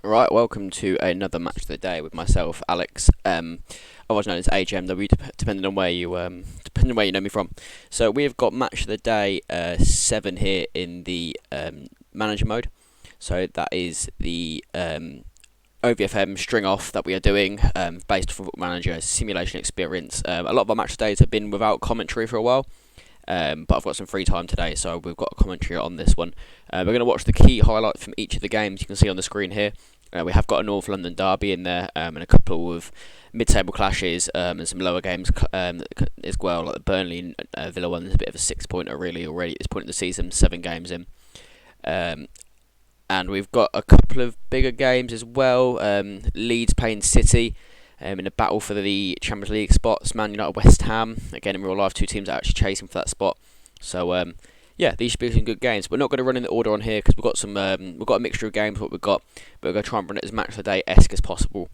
Right, welcome to another match of the day with myself, Alex. Otherwise known as AjmW, depending on where you know me from. So we've got match of the day 7 here in the manager mode. So that is the OVFM string off that we are doing based on Football Manager simulation experience. A lot of our match days have been without commentary for a while. But I've got some free time today, so we've got a commentary on this one. We're going to watch the key highlights from each of the games you can see on the screen here. We have got a North London derby in there, and a couple of mid-table clashes, and some lower games as well, like the Burnley and Villa one is a bit of a 6-pointer really already at this point in the season, 7 games in. And we've got a couple of bigger games as well. Leeds playing City in a battle for the Champions League spots. Man United, West Ham. Again, in real life, 2 teams are actually chasing for that spot. So yeah, these should be some good games. We're not going to run in the order on here because we've got we've got a mixture of games. What we've got, but we're going to try and run it as match of the day esque as possible,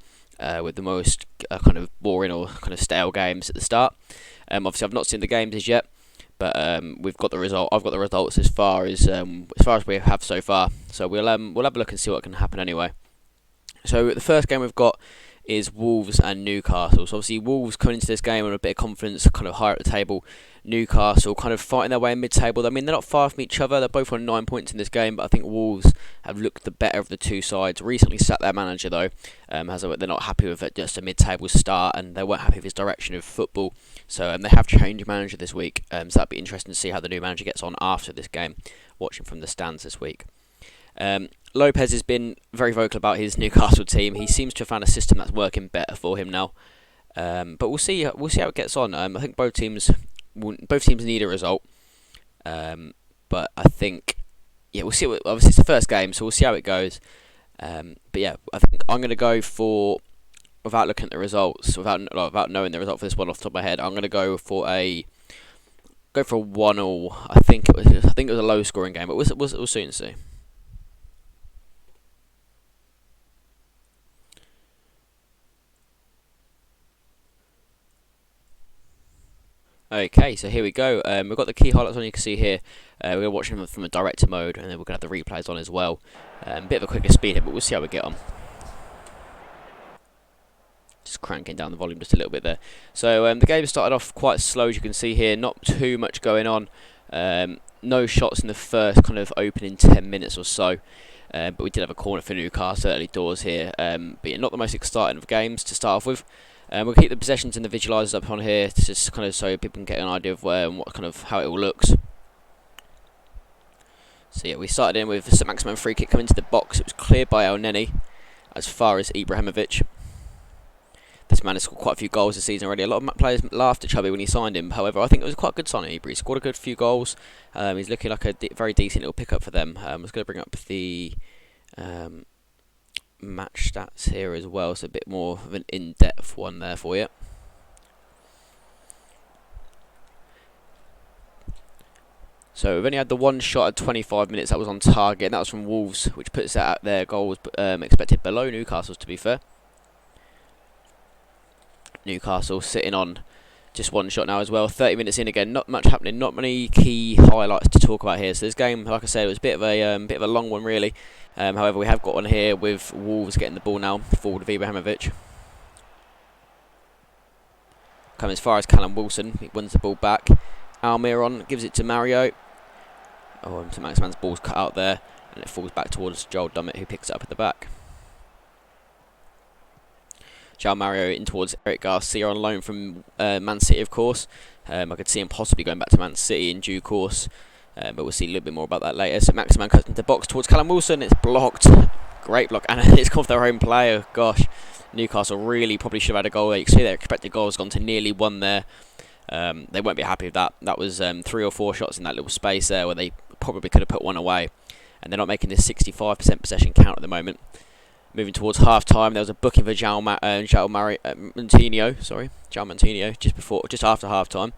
with the most kind of boring or kind of stale games at the start. Obviously, I've not seen the games as yet, but we've got the result. I've got the results as far as we have so far. So we'll have a look and see what can happen anyway. So the first game we've got is Wolves and Newcastle. So obviously Wolves coming into this game with a bit of confidence, kind of higher at the table. Newcastle kind of fighting their way in mid-table. I mean, they're not far from each other. They're both on 9 points in this game, but I think Wolves have looked the better of the two sides. Recently sacked their manager though, they're not happy with it, just a mid-table start, and they weren't happy with his direction of football. So they have changed manager this week. So that'd be interesting to see how the new manager gets on after this game. Watching from the stands this week. Lopez has been very vocal about his Newcastle team. He seems to have found a system that's working better for him now. But we'll see how it gets on. I think both teams need a result. But I think we'll see. Obviously, it's the first game, so we'll see how it goes. But yeah, I think I'm going to go for, without looking at the results, without knowing the result for this one off the top of my head, I'm going to go for a 1-1. I think it was a low scoring game, but we'll soon see. Okay, so here we go. We've got the key highlights on. You can see here. We're watching them from a director mode, and then we're going to have the replays on as well. Bit of a quicker speed here, but we'll see how we get on. Just cranking down the volume just a little bit there. So the game started off quite slow, as you can see here. Not too much going on. No shots in the first kind of opening 10 minutes or so. But we did have a corner for Newcastle early doors here. But yeah, not the most exciting of games to start off with. We'll keep the possessions and the visualisers up on here to just kind of so people can get an idea of where and what kind of how it all looks. So yeah, we started in with St. Maximin free kick coming into the box. It was cleared by El Neni as far as Ibrahimovic. This man has scored quite a few goals this season already. A lot of players laughed at Chubby when he signed him. However, I think it was quite a good signing. He scored a good few goals. He's looking like a very decent little pickup for them. I was going to bring up the match stats here as well, so a bit more of an in-depth one there for you. So we've only had the one shot at 25 minutes that was on target, and that was from Wolves, which puts that at their goals expected below Newcastle's, to be fair. Newcastle sitting on just one shot now as well. 30 minutes in again, not much happening, not many key highlights to talk about here. So this game, like I said, it was a bit of a long one really. However, we have got one here with Wolves getting the ball now forward of Ibrahimovic. Coming as far as Callum Wilson, he wins the ball back. Almiron gives it to Mario. Oh, St. Maximin's ball's cut out there, and it falls back towards Joel Dummett, who picks it up at the back. João Mario in towards Eric Garcia on loan from Man City, of course. I could see him possibly going back to Man City in due course, but we'll see a little bit more about that later. So Maximin cuts into the box towards Callum Wilson. It's blocked. Great block, and it's come off their own player. Gosh, Newcastle really probably should have had a goal there. You can see their expected goal has gone to nearly 1 there. They won't be happy with that. That was 3 or 4 shots in that little space there where they probably could have put one away. And they're not making this 65% possession count at the moment. Moving towards half-time, there was a booking for João Moutinho, just after half-time.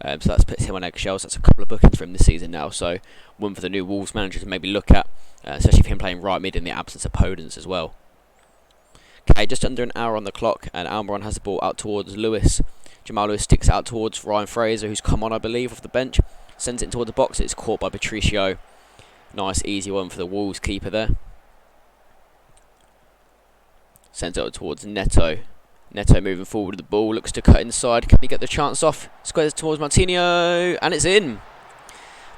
So that's put him on eggshells. That's a couple of bookings for him this season now. So one for the new Wolves manager to maybe look at, especially for him playing right mid in the absence of Podence as well. Okay, just under an hour on the clock, and Almiron has the ball out towards Lewis. Jamal Lewis sticks it out towards Ryan Fraser, who's come on, I believe, off the bench. Sends it towards the box. It's caught by Patricio. Nice, easy one for the Wolves keeper there. Sends it towards Neto. Neto moving forward with the ball, looks to cut inside. Can he get the chance off? Squares towards Martinho, and it's in.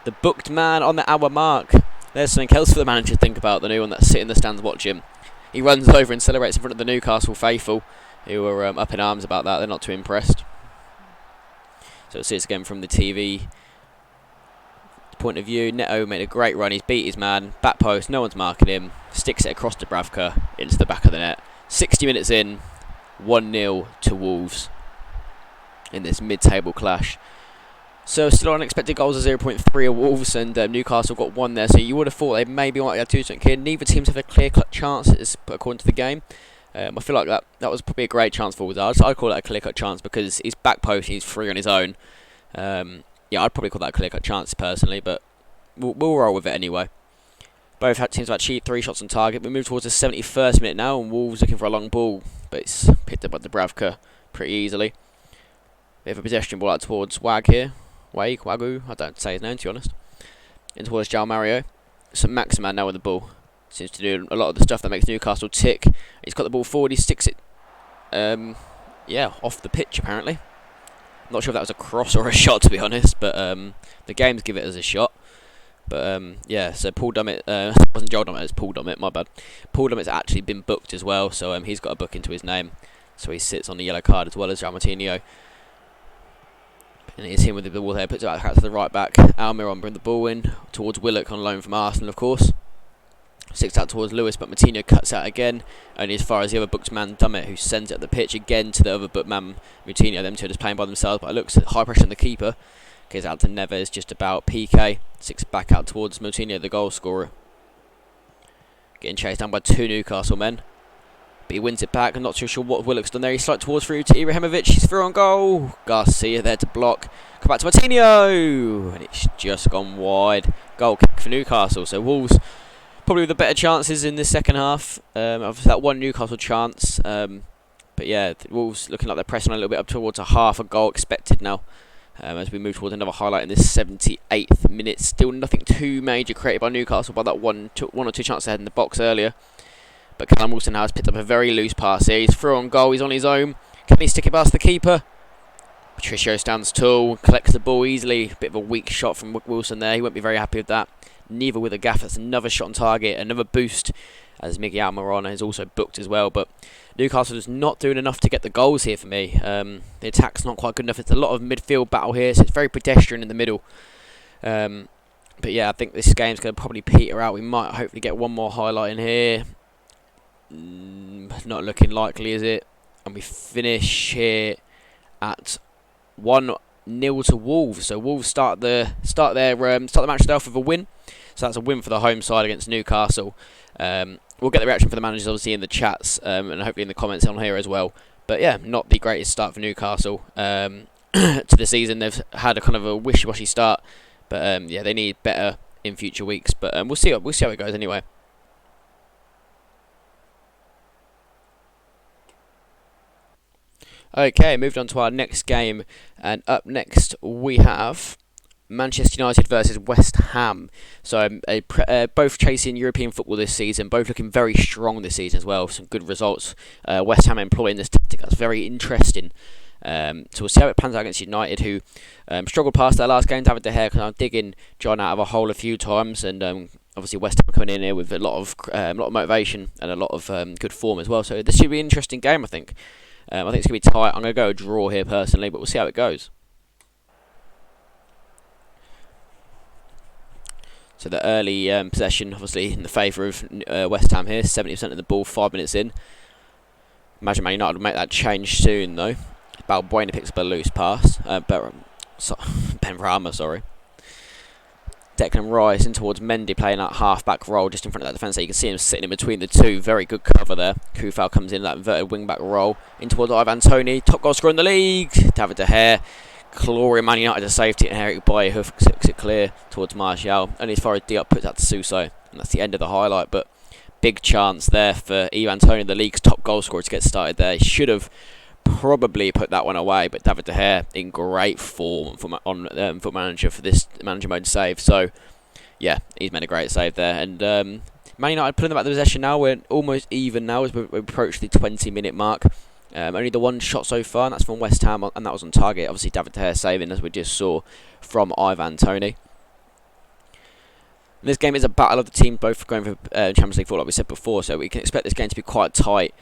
The booked man on the hour mark. There's something else for the manager to think about, the new one that's sitting in the stands watching. He runs over and celebrates in front of the Newcastle faithful, who are up in arms about that. They're not too impressed. So we'll see this again from the TV point of view. Neto made a great run. He's beat his man. Back post, no one's marking him. Sticks it across to Dubravka into the back of the net. 60 minutes in, 1-0 to Wolves in this mid-table clash. So still unexpected goals of 0.3 of Wolves, and Newcastle got one there. So you would have thought they maybe might have two something here. Neither teams have a clear-cut chance, according to the game. I feel like that was probably a great chance for Wolves. I'd call it a clear-cut chance because he's back post, he's free on his own. Yeah, I'd probably call that a clear-cut chance personally, but we'll roll with it anyway. Both teams have achieved 3 shots on target. We move towards the 71st minute now, and Wolves looking for a long ball, but it's picked up by Dubravka pretty easily. We have a possession ball out towards Wag here. Wagu, I don't say his name to be honest. In towards João Mario. St. Maximan now with the ball. Seems to do a lot of the stuff that makes Newcastle tick. He's got the ball forward, he sticks it off the pitch apparently. Not sure if that was a cross or a shot to be honest, but the games give it as a shot. But yeah, so Paul Dummett, wasn't Joel Dummett, it's Paul Dummett, my bad. Paul Dummett's actually been booked as well, so he's got a book into his name. So he sits on the yellow card as well as Martinho. And it's him with the ball there, puts it out to the right back. Almiron bring the ball in towards Willock on loan from Arsenal, of course. Sticks out towards Lewis, but Martinho cuts out again, only as far as the other booked man Dummett, who sends it up the pitch again to the other booked man Martinho. Them two are just playing by themselves, but it looks at high pressure on the keeper. Goes out to Neves, just about PK. Sticks back out towards Martinho, the goal scorer. Getting chased down by 2 Newcastle men. But he wins it back. I'm not too sure what Willock's done there. He slides towards through to Ibrahimovic. He's through on goal. Garcia there to block. Come back to Martinho. And it's just gone wide. Goal kick for Newcastle. So Wolves probably with the better chances in the second half. Of that one Newcastle chance. But yeah, Wolves looking like they're pressing a little bit up towards a half a goal expected now. As we move towards another highlight in this 78th minute. Still nothing too major created by Newcastle by that one or two chances they had in the box earlier. But Callum Wilson has picked up a very loose pass here. He's through on goal. He's on his own. Can he stick it past the keeper? Patricio stands tall. Collects the ball easily. Bit of a weak shot from Wilson there. He won't be very happy with that. Neither with a gaff. That's another shot on target. Another boost. As Miguel Almiron is also booked as well. But Newcastle is not doing enough to get the goals here for me. The attack's not quite good enough. It's a lot of midfield battle here. So it's very pedestrian in the middle. But yeah, I think this game's going to probably peter out. We might hopefully get one more highlight in here. Not looking likely, is it? And we finish here at 1-0 to Wolves. So Wolves start their match off with a win. So that's a win for the home side against Newcastle. We'll get the reaction from the managers obviously in the chats and hopefully in the comments on here as well. But yeah, not the greatest start for Newcastle to the season. They've had a kind of a wishy-washy start, but yeah, they need better in future weeks. But we'll see how it goes anyway. Okay, moved on to our next game, and up next we have Manchester United versus West Ham. So both chasing European football this season, both looking very strong this season as well. Some good results. West Ham employing this tactic that's very interesting. So we'll see how it pans out against United, who struggled past their last game. David De Gea kind of digging John out of a hole a few times, and obviously West Ham coming in here with a lot of motivation and a lot of good form as well. So this should be an interesting game, I think. I think it's going to be tight. I'm going to go a draw here personally, but we'll see how it goes. So the early possession, obviously, in the favour of West Ham here. 70% of the ball, 5 minutes in. Imagine Man United will make that change soon, though. Balbuena picks up a loose pass. Benrahma, sorry. Declan Rice in towards Mendy playing that half-back role just in front of that defence. So you can see him sitting in between the two. Very good cover there. Kufal comes in that inverted wing-back role. In towards Ivan Toney. Top goal scorer in the league. David De Gea. Clawing Man United to safety. And Eric Bailly hooks it clear towards Martial. Only as far as Diop puts that to Suso. And that's the end of the highlight. But big chance there for Ivan Toney, the league's top goal scorer, to get started there. He should have probably put that one away, but David De Gea in great form on Foot Manager for this manager mode save. So yeah, he's made a great save there, and Man United pulling them back the possession now. We're almost even now as we approach the 20-minute mark. Only the one shot so far, and that's from West Ham, and that was on target. Obviously, David De Gea saving, as we just saw from Ivan Toney. This game is a battle of the teams both going for Champions League football, like we said before, so we can expect this game to be quite tight.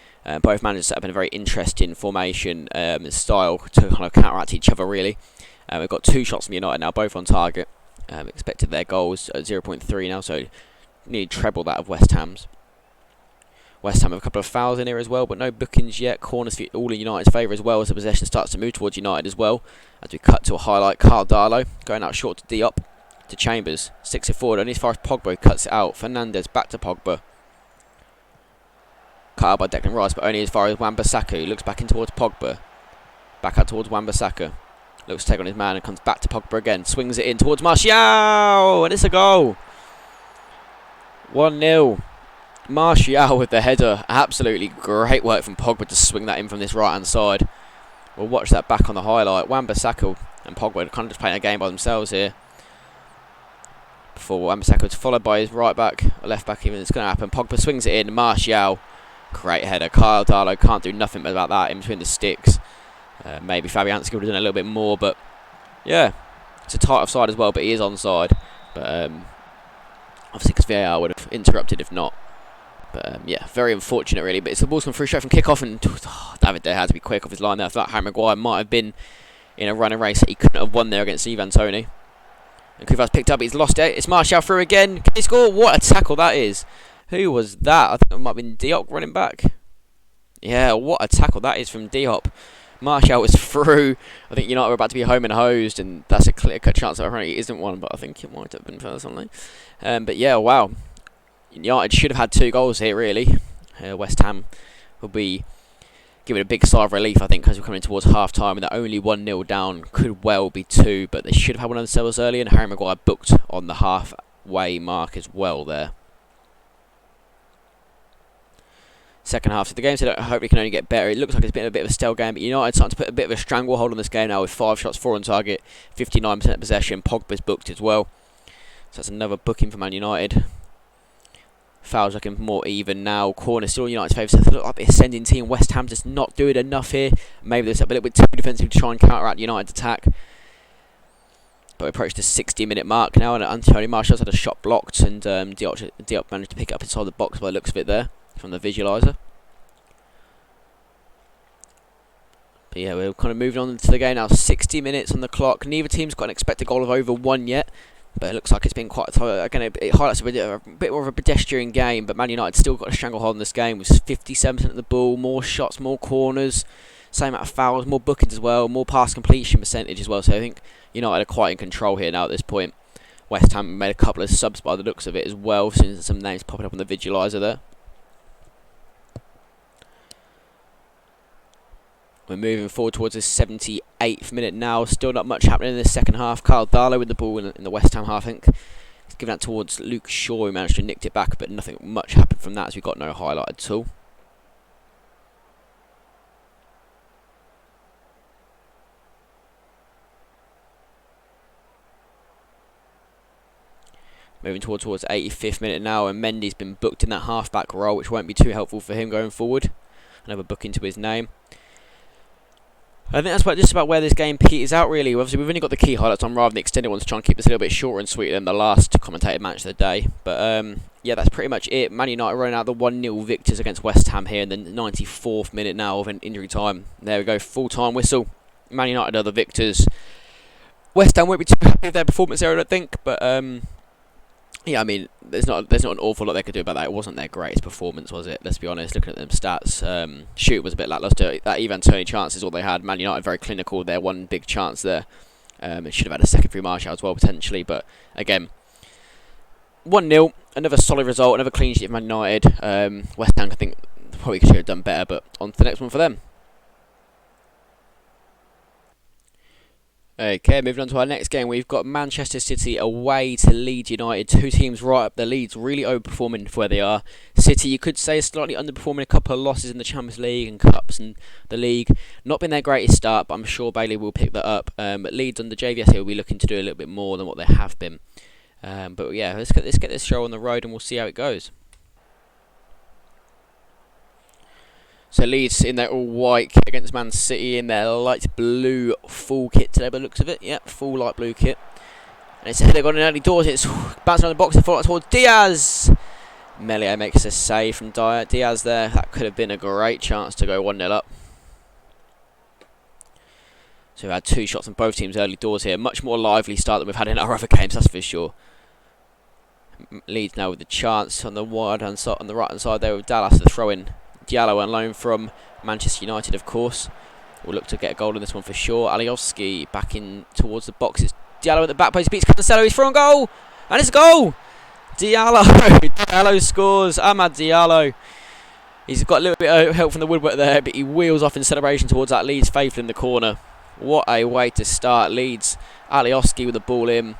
Both managers set up in a very interesting formation style to kind of counteract each other, really. We've got 2 shots from United now, both on target. Expected their goals at 0.3 now, so nearly treble that of West Ham's. West Ham have a couple of fouls in here as well, but no bookings yet. Corners all in United's favour as well, as the possession starts to move towards United as well. As we cut to a highlight, Carl Darlow going out short to Diop, to Chambers, sticks it forward, only as far as Pogba cuts it out. Fernandes back to Pogba. Cut out by Declan Rice, but only as far as Wan-Bissaka. He looks back in towards Pogba. Back out towards Wan-Bissaka. Looks to take on his man and comes back to Pogba again. Swings it in towards Martial, and it's a goal. 1-0. Martial with the header. Absolutely great work from Pogba to swing that in from this right-hand side. We'll watch that back on the highlight. Wan-Bissaka and Pogba are kind of just playing a game by themselves here. Before Wan-Bissaka is followed by his right back, or left back even. It's going to happen. Pogba swings it in. Martial, great header. Kyle Darlow can't do nothing about that in between the sticks. Maybe Fabianski would have done a little bit more, but yeah, it's a tight offside as well. But he is onside. But obviously, because VAR would have interrupted if not. But yeah, very unfortunate really. But it's the ball's come through straight from kick off, and David De Gea had to be quick off his line there. I thought Harry Maguire might have been in a running race that he couldn't have won there against Ivan Toney. And Kouva's picked up, he's lost it. It's Martial through again. Can he score? What a tackle that is. Who was that? I think it might have been Diop running back. Yeah, what a tackle that is from Diop. Martial was through. I think United were about to be home and hosed, and that's a clear-cut chance that apparently isn't one, but I think it might have been personally. But yeah, wow. United should have had 2 goals here, really. West Ham will be giving a big sigh of relief, I think, because we're coming towards half-time, and they're only 1-0 down. Could well be 2, but they should have had one of themselves early, and Harry Maguire booked on the halfway mark as well there. Second half of the game, so I hope it can only get better. It looks like it's been a bit of a stale game, but United starting to put a bit of a stranglehold on this game now with 5 shots, 4 on target, 59% possession. Pogba's booked as well, so that's another booking for Man United. Fouls looking more even now. Corner still United's favour. So they look like the ascending team. West Ham just not doing enough here. Maybe they're a little bit too defensive to try and counteract United's attack. But we approach the 60-minute mark now, and Anthony Martial's had a shot blocked, and Diop managed to pick it up inside the box by the looks of it there from the visualiser. But yeah, we're kind of moving on to the game now. 60 minutes on the clock. Neither team's got an expected goal of over 1 yet. But it looks like it's been quite again. It highlights a bit more of a pedestrian game. But Man United still got a stranglehold in this game with 57% of the ball, more shots, more corners, same amount of fouls, more bookings as well, more pass completion percentage as well. So I think United are quite in control here now at this point. West Ham made a couple of subs by the looks of it as well, since some names popping up on the visualiser there. We're moving forward towards the 78th minute now. Still not much happening in the second half. Kyle Darlow with the ball in the West Ham half, I think. He's given that towards Luke Shaw, who managed to nick it back, but nothing much happened from that as we got no highlight at all. Moving towards the 85th minute now, and Mendy's been booked in that half-back role, which won't be too helpful for him going forward. Another booking to his name. I think that's just about where this game peters out, really. Obviously, we've only got the key highlights on rather than the extended ones to try and keep this a little bit shorter and sweeter than the last commentated match of the day. But yeah, that's pretty much it. Man United running out the 1-0 victors against West Ham here in the 94th minute now of an injury time. There we go, full-time whistle. Man United are the victors. West Ham won't be too happy with their performance there, I don't think. But yeah, I mean, there's not an awful lot they could do about that. It wasn't their greatest performance, was it? Let's be honest, looking at them stats. Shoot was a bit lacklustre. That Ivan Toney chance is all they had. Man United very clinical. Their one big chance there. It should have had a second through Martial as well, potentially. But again, 1-0. Another solid result. Another clean sheet of Man United. West Ham, I think, probably should have done better. But on to the next one for them. Okay, moving on to our next game, we've got Manchester City away to Leeds United. 2 teams right up the Leeds, really overperforming for where they are. City, you could say, is slightly underperforming, a couple of losses in the Champions League and Cups and the League. Not been their greatest start, but I'm sure Bailey will pick that up. But Leeds under JVS will be looking to do a little bit more than what they have been. But yeah, let's get this show on the road and we'll see how it goes. So Leeds in their all white kit against Man City in their light blue full kit today, by the looks of it. Yep, full light blue kit. And it's they've got an early doors. It's bouncing around the box and falling towards Diaz. Melia makes a save from Diaz there. That could have been a great chance to go 1-0 up. So we've had 2 shots on both teams early doors here. Much more lively start than we've had in our other games, that's for sure. Leeds now with the chance on the right hand side there with Dallas, the throw in. Diallo on loan from Manchester United, of course. We'll look to get a goal in this one for sure. Alioski back in towards the boxes. Diallo at the back post beats Cancelo. He's through on goal, and it's a goal. Diallo, Diallo scores. Amad Diallo. He's got a little bit of help from the woodwork there, but he wheels off in celebration towards that Leeds faithful in the corner. What a way to start Leeds. Alioski with the ball in.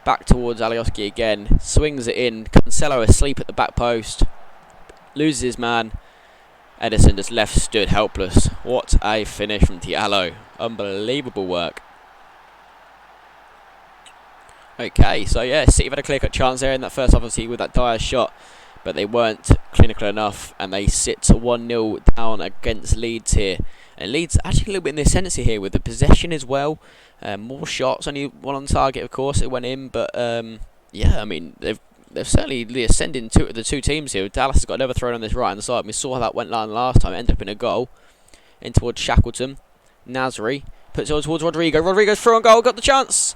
Back towards Alioski again. Swings it in. Cancelo asleep at the back post. Loses his man. Edison just left stood helpless. What a finish from Diallo. Unbelievable work. Okay, so yeah, City have had a clear-cut chance there in that first half, obviously, with that Diaz shot. But they weren't clinical enough, and they sit 1-0 down against Leeds here. And Leeds actually a little bit in the ascendancy here with the possession as well. More shots, only one on target, of course, it went in. But yeah, I mean, they've certainly ascending the two teams here. Dallas has got another throw on this right hand side. We saw how that went last time. It ended up in a goal. In towards Shackleton. Nasri puts it towards Rodrigo. Rodrigo's through on goal. Got the chance.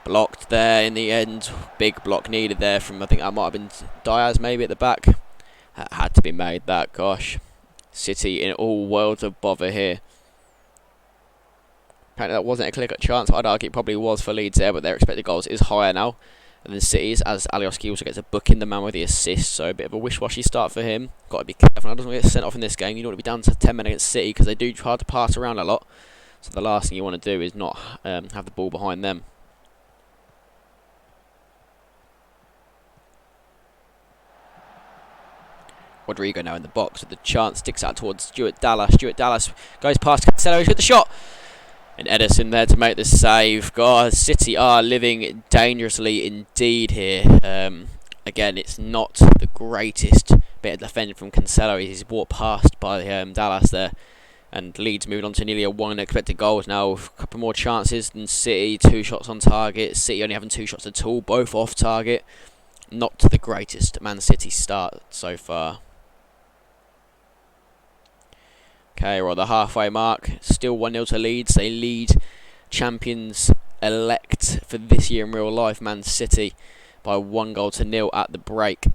Blocked there in the end. Big block needed there from, I think that might have been Diaz maybe at the back. That had to be made, that, gosh. City in all worlds of bother here. Apparently that wasn't a clear-cut chance. I'd argue it probably was for Leeds there, but their expected goals is higher now than City's, as Alioski also gets a booking, the man with the assist, so a bit of a wish-washy start for him. Got to be careful. He doesn't get sent off in this game. You don't want to be down to 10 men against City, because they do try to pass around a lot. So the last thing you want to do is not have the ball behind them. Rodrigo now in the box with the chance, sticks out towards Stuart Dallas. Stuart Dallas goes past Cancelo, he's got the shot. And Edison there to make the save. God, City are living dangerously indeed here. Again, it's not the greatest bit of defending from Cancelo. He's walked past by Dallas there. And Leeds moving on to nearly a 1 expected goals now. A couple more chances than City. 2 shots on target. City only having 2 shots at all, both off target. Not the greatest Man City start so far. Okay, we're on the halfway mark. Still 1-0 to Leeds. They lead champions-elect for this year in real life, Man City, by 1-0 at the break.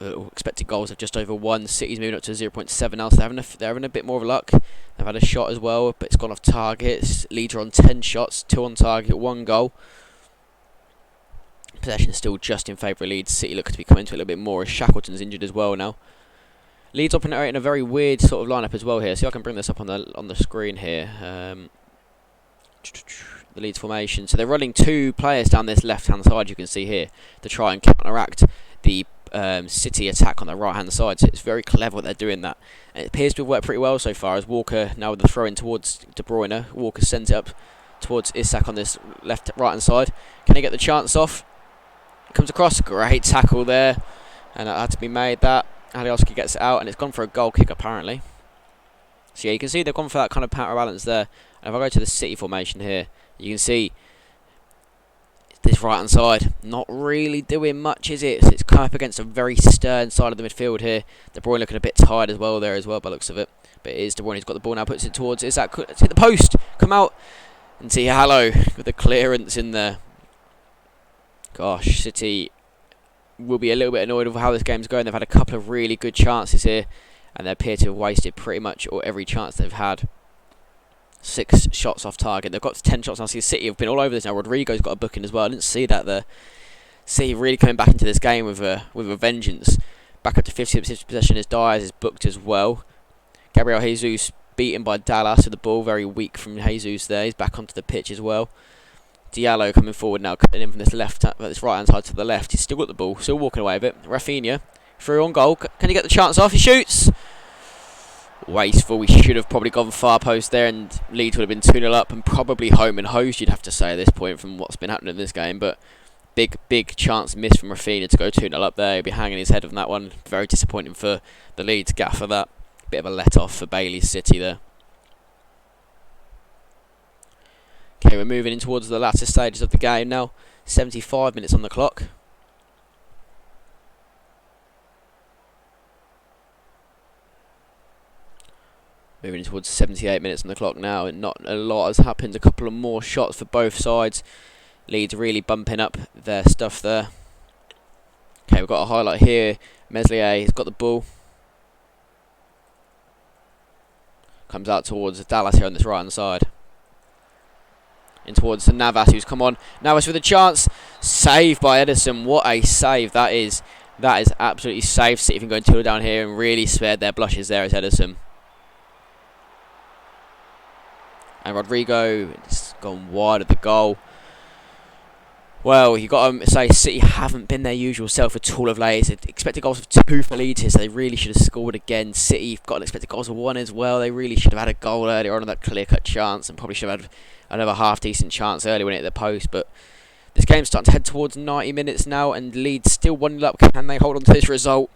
Expected goals of just over 1. City's moving up to 0.7 now, so they're having a bit more of luck. They've had a shot as well, but it's gone off target. Leeds are on 10 shots, 2 on target, 1 goal. Possession is still just in favour of Leeds. City looks to be coming to it a little bit more, as Shackleton's injured as well now. Leeds operate in a very weird sort of lineup as well here. See if I can bring this up on the screen here. The Leeds formation. So they're running 2 players down this left-hand side, you can see here, to try and counteract the City attack on the right-hand side. So it's very clever what they're doing that. And it appears to have worked pretty well so far, as Walker now with the throw-in towards De Bruyne. Walker sends it up towards Isak on this right-hand side. Can he get the chance off? Comes across. Great tackle there. And that had to be made, that. Alioski gets it out, and it's gone for a goal kick apparently. So yeah, you can see they've gone for that kind of counterbalance there. And if I go to the City formation here, you can see this right hand side not really doing much, is it? So it's kind of up against a very stern side of the midfield here. De Bruyne looking a bit tired as well there as well by the looks of it. But it is De Bruyne who's got the ball now, puts it towards Isak. Let's hit the post, come out, and see Hallow with the clearance in there. Gosh, City will be a little bit annoyed with how this game's going. They've had a couple of really good chances here, and they appear to have wasted pretty much every chance they've had. 6 shots off target. They've got 10 shots now. See, City have been all over this now. Rodrigo's got a booking as well. I didn't see that there. City really coming back into this game with a vengeance. Back up to 50% possession as Diaz is booked as well. Gabriel Jesus beaten by Dallas with the ball. Very weak from Jesus there. He's back onto the pitch as well. Diallo coming forward now, cutting in from this right hand side to the left. He's still got the ball, still walking away with it. Rafinha through on goal. Can he get the chance off? He shoots. Wasteful. We should have probably gone far post there, and Leeds would have been 2-0 up and probably home and hosed, you'd have to say at this point from what's been happening in this game. But big chance missed from Rafinha to go 2-0 up there. He'll be hanging his head on that one. Very disappointing for the Leeds gaffer that. Bit of a let-off for Bailey City there. Okay, we're moving in towards the latter stages of the game now. 75 minutes on the clock. Moving towards 78 minutes on the clock now, and not a lot has happened. A couple of more shots for both sides. Leeds really bumping up their stuff there. Okay, we've got a highlight here. Meslier has got the ball. Comes out towards Dallas here on this right hand side. In towards Navas, who's come on. Navas with a chance. Saved by Edison. What a save that is. That is absolutely safe. City from going 2 down here and really spared their blushes there as Edison. And Rodrigo has gone wide of the goal. Well, you got to say City haven't been their usual self at all of late. Expected goals of 2 for Leeds here, so they really should have scored again. City got an expected goals of 1 as well. They really should have had a goal earlier on that clear-cut chance, and probably should have had another half-decent chance earlier when it hit the post. But this game's starting to head towards 90 minutes now, and Leeds still 1-0 up. Can they hold on to this result?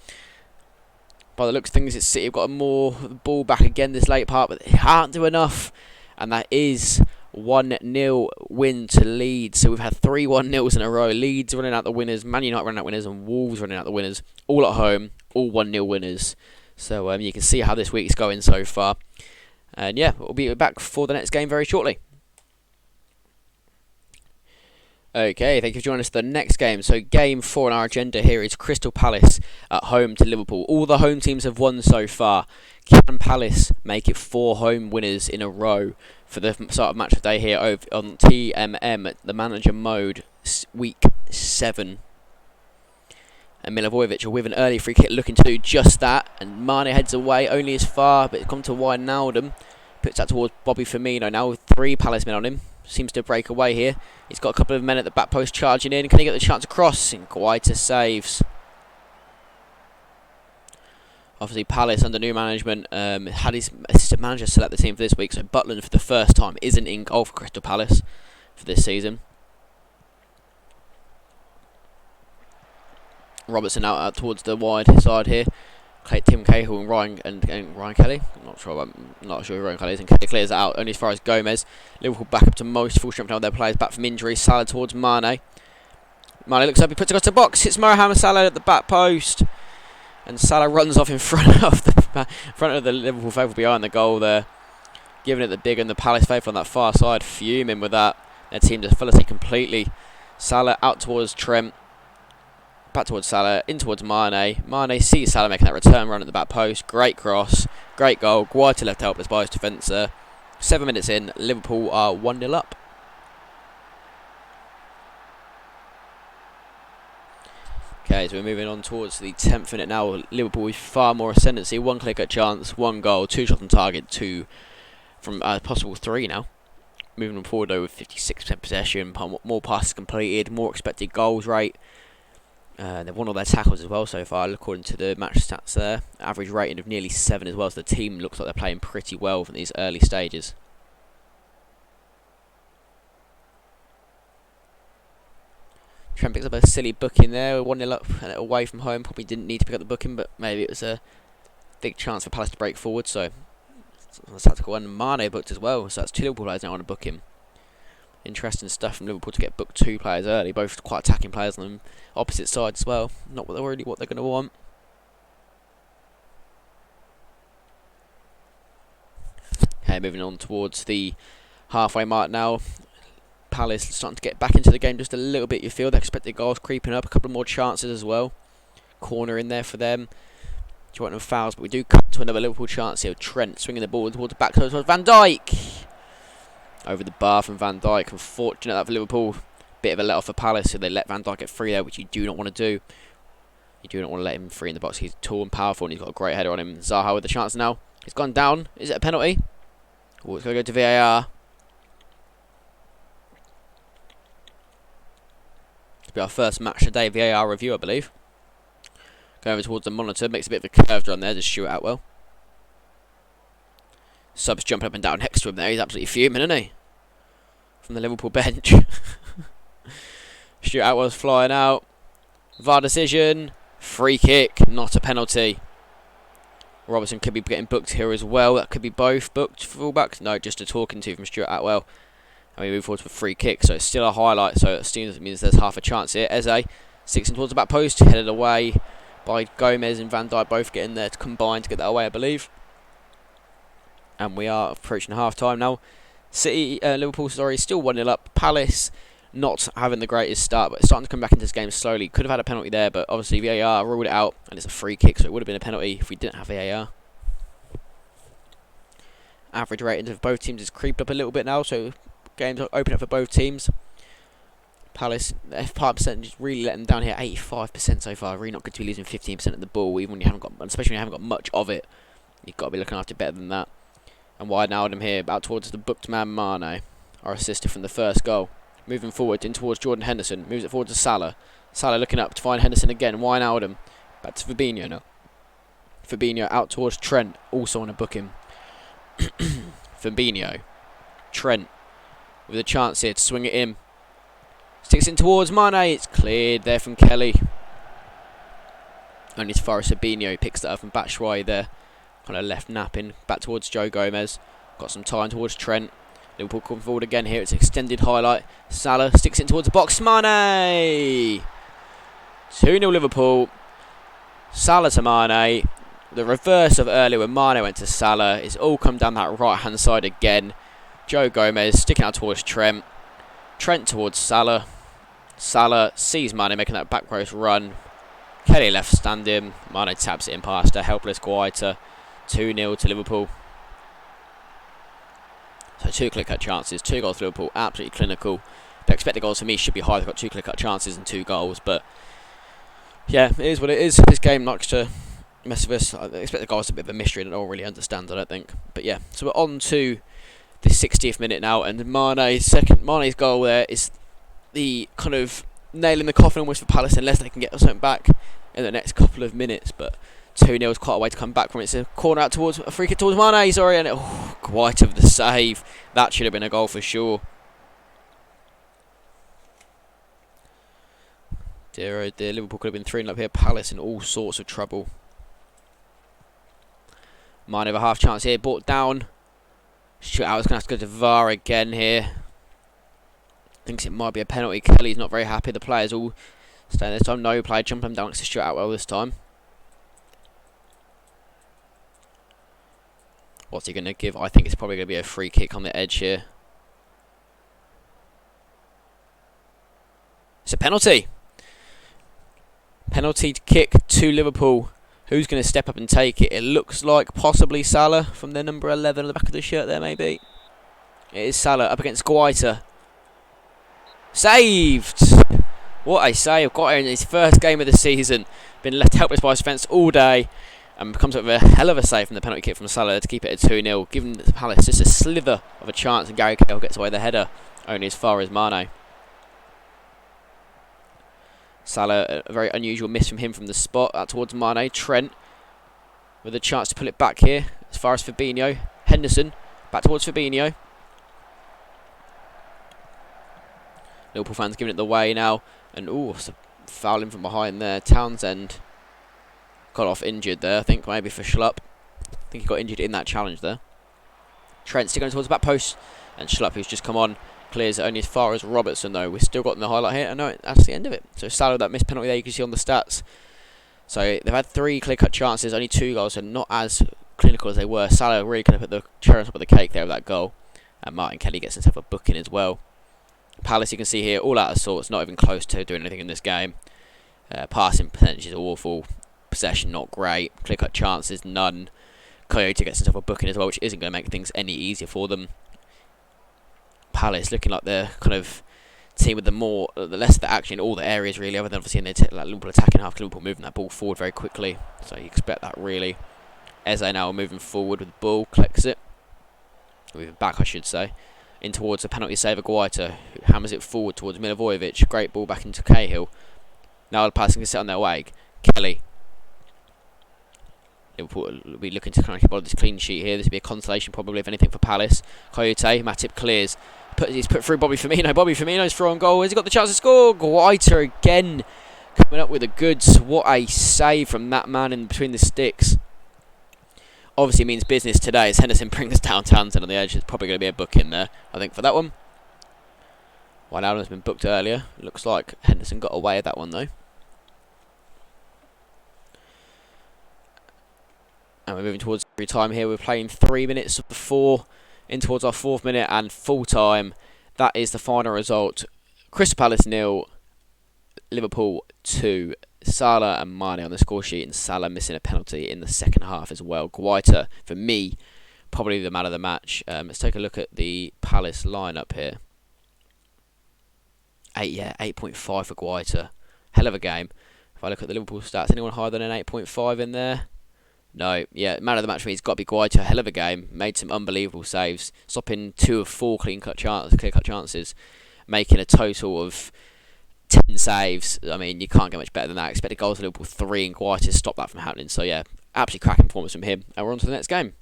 By the looks of things, it's City have got more ball back again this late part, but they can't do enough. And that is 1-0 win to Leeds. So we've had 3 1-0s in a row. Leeds running out the winners, Man United running out winners, and Wolves running out the winners. All at home, all 1-0 winners. So you can see how this week's going so far. And yeah, we'll be back for the next game very shortly. Okay, thank you for joining us for the next game. So game 4 on our agenda here is Crystal Palace at home to Liverpool. All the home teams have won so far. Can Palace make it 4 home winners in a row for the start of match of the day here on TMM, the manager mode, week 7? And Milivojevic with an early free kick looking to do just that. And Mane heads away, only as far, but it's come to Wijnaldum. Puts that towards Bobby Firmino now with 3 Palace men on him. Seems to break away here. He's got a couple of men at the back post charging in. Can he get the chance to cross? And Guaita saves. Obviously, Palace under new management had his assistant manager select the team for this week. So Butland for the first time isn't in goal for Crystal Palace for this season. Robertson out towards the wide side here. Tim Cahill and Ryan Kelly. I'm not sure who Ryan Kelly is. And Kelly clears it out only as far as Gomez. Liverpool back up to most full strength now. Their players back from injury. Salah towards Mane. Mane looks up. He puts it across the box. Hits Mohamed Salah at the back post, and Salah runs off in front of the Liverpool faithful behind the goal there, giving it the big and the Palace faithful on that far side fuming with that. Their team just fell asleep completely. Salah out towards Trent. Back towards Salah, in towards Mane. Mane sees Salah making that return run at the back post. Great cross, great goal. Guaita left helpless by his defence there. 7 minutes in, Liverpool are 1-0 up. Okay, so we're moving on towards the 10th minute now. Liverpool with far more ascendancy. 1 clear-cut chance, 1 goal, 2 shots on target, 2 from possible 3 now. Moving on forward though with 56% possession, more passes completed, more expected goals rate. They've won all their tackles as well so far, according to the match stats there. Average rating of nearly 7 as well, so the team looks like they're playing pretty well from these early stages. Trent picks up a silly booking there, 1-0 up and away from home. Probably didn't need to pick up the booking, but maybe it was a big chance for Palace to break forward, so that's tactical. And Mane booked as well, so that's 2 Liverpool players now on a booking. Interesting stuff from Liverpool to get booked 2 players early, both quite attacking players on the opposite sides as well. Not what they're going to want. Okay, moving on towards the halfway mark now. Palace starting to get back into the game just a little bit. You feel the expected goals creeping up, a couple more chances as well. Corner in there for them. Joining fouls, but we do cut to another Liverpool chance here. Trent swinging the ball towards the back towards Van Dijk. Over the bar from Van Dijk. Unfortunate that for Liverpool. Bit of a let off for Palace, so they let Van Dijk get free there, which you do not want to do. You do not want to let him free in the box. He's tall and powerful, and he's got a great header on him. Zaha with the chance now. It's gone down. Is it a penalty? Oh, it's going to go to VAR. It'll be our first match today. VAR review, I believe. Going over towards the monitor. Makes a bit of a curved run there to Stuart Atwell. Sub's jumping up and down next to him there. He's absolutely fuming, isn't he? From the Liverpool bench. Stuart Atwell's flying out. VAR decision. Free kick. Not a penalty. Robertson could be getting booked here as well. That could be both booked fullbacks. No, just a talking to from Stuart Atwell. And we move forward to a free kick. So it's still a highlight. So it means there's half a chance here. Eze sticks in towards the back post. Headed away by Gomez and Van Dijk, both getting there to combine to get that away, I believe. And we are approaching half time now. Liverpool, still 1-0 up. Palace not having the greatest start, but starting to come back into this game slowly. Could have had a penalty there, but obviously VAR ruled it out, and it's a free kick, so it would have been a penalty if we didn't have VAR. Average ratings of both teams has creeped up a little bit now, so games are open up for both teams. Palace, the F5 percentage really letting them down here, 85% so far. Really not good to be losing 15% of the ball, even when you haven't got, especially when you haven't got much of it. You've got to be looking after better than that. And wide now them here, out towards the booked man Mane, our assister from the first goal. Moving forward in towards Jordan Henderson, moves it forward to Salah. Salah looking up to find Henderson again. Wijnaldum, back to Fabinho now. Fabinho out towards Trent, also on a booking. Fabinho, Trent, with a chance here to swing it in. Sticks in towards Mane, it's cleared there from Kelly. Only as far as Fabinho picks that up from Batshuayi there. Kind of left napping, back towards Joe Gomez. Got some time towards Trent. Liverpool coming forward again here. It's an extended highlight. Salah sticks it towards the box. Mane! 2-0 Liverpool. Salah to Mane. The reverse of earlier when Mane went to Salah. It's all come down that right-hand side again. Joe Gomez sticking out towards Trent. Trent towards Salah. Salah sees Mane making that back post run. Kelly left standing. Mane taps it in past a helpless Guaita. 2-0 to Liverpool. So 2 clear-cut chances, 2 goals for Liverpool, absolutely clinical. The expected goals for me should be higher. They've got 2 clear-cut chances and 2 goals, but yeah, it is what it is. This game likes to mess with us. The expected goals is a bit of a mystery and I don't really understand, I don't think. But yeah, so we're on to the 60th minute now, and Mane's goal there is the kind of nail in the coffin almost for Palace, unless they can get something back in the next couple of minutes. But 2-0 is quite a way to come back from it. It's a corner out towards a free kick towards Mane, and quite of the save. That should have been a goal for sure. Dear oh dear, Liverpool could have been 3-0 up here. Palace in all sorts of trouble. Mane have a half chance here, brought down. Shootout is going to have to go to VAR again here. Thinks it might be a penalty. Kelly's not very happy. The players all staying this time. No player jumping down next to Stuart Atwell this time. What's he going to give? I think it's probably going to be a free kick on the edge here. It's a penalty. Penalty kick to Liverpool. Who's going to step up and take it? It looks like possibly Salah from their number 11 on the back of the shirt there, maybe. It is Salah up against Guaita. Saved! What a save. Guaita in his first game of the season. Been left helpless by his defence all day. And comes up with a hell of a save from the penalty kick from Salah to keep it at 2-0. Giving the Palace just a slither of a chance, and Gary Cahill gets away the header only as far as Mane. Salah, a very unusual miss from him from the spot out towards Mane. Trent with a chance to pull it back here as far as Fabinho. Henderson back towards Fabinho. Liverpool fans giving it the way now, and it's a foul in from behind there. Townsend got off injured there, I think, maybe for Schlupp. I think he got injured in that challenge there. Trent still going towards the back post, and Schlupp, who's just come on, clears it only as far as Robertson, though. We've still got the highlight here. I know that's the end of it. So Salah, that missed penalty there, you can see on the stats. So they've had 3 clear-cut chances, only 2 goals, so not as clinical as they were. Salah really could have put the cherry on top of the cake there with that goal. And Martin Kelly gets himself a booking as well. Palace, you can see here, all out of sorts, not even close to doing anything in this game. Passing percentage is awful. Possession not great. Clear-cut chances none. Coyote gets himself a booking as well, which isn't going to make things any easier for them. Palace looking like they're kind of team with the less of the action in all the areas really, other than obviously in the Liverpool attacking half. Liverpool moving that ball forward very quickly, so you expect that really. Eze now moving forward with the ball, collects it. Moving back, I should say, in towards the penalty save of Guaita, who hammers it forward towards Milivojevic. Great ball back into Cahill. Now the passing can sit on their way. Kelly. Liverpool will be looking to kind of keep on this clean sheet here. This will be a consolation probably, if anything, for Palace. Coyote, Matip clears. He's put through Bobby Firmino. Bobby Firmino's through on goal. Has he got the chance to score? Guaita again coming up with the goods. What a save from that man in between the sticks. obviously means business today as Henderson brings down Townsend on the edge. There's probably going to be a book in there, I think, for that one. While Allen's been booked earlier. Looks like Henderson got away with that one, though. And we're moving towards every time here. We're playing 3 minutes before, in towards our 4th minute and full time. That is the final result. Crystal Palace 0, Liverpool 2. Salah and Mane on the score sheet, and Salah missing a penalty in the second half as well. Guaita, for me, probably the man of the match. Let's take a look at the Palace lineup here. 8.5 for Guaita. Hell of a game. If I look at the Liverpool stats, anyone higher than an 8.5 in there? No, yeah, man of the match for me has got to be Guaita. Hell of a game. Made some unbelievable saves, stopping 2 of 4 clear-cut chances, making a total of 10 saves. I mean, you can't get much better than that. Expected goals for Liverpool 3, and Guaita stopped that from happening. So yeah, absolutely cracking performance from him. And we're on to the next game.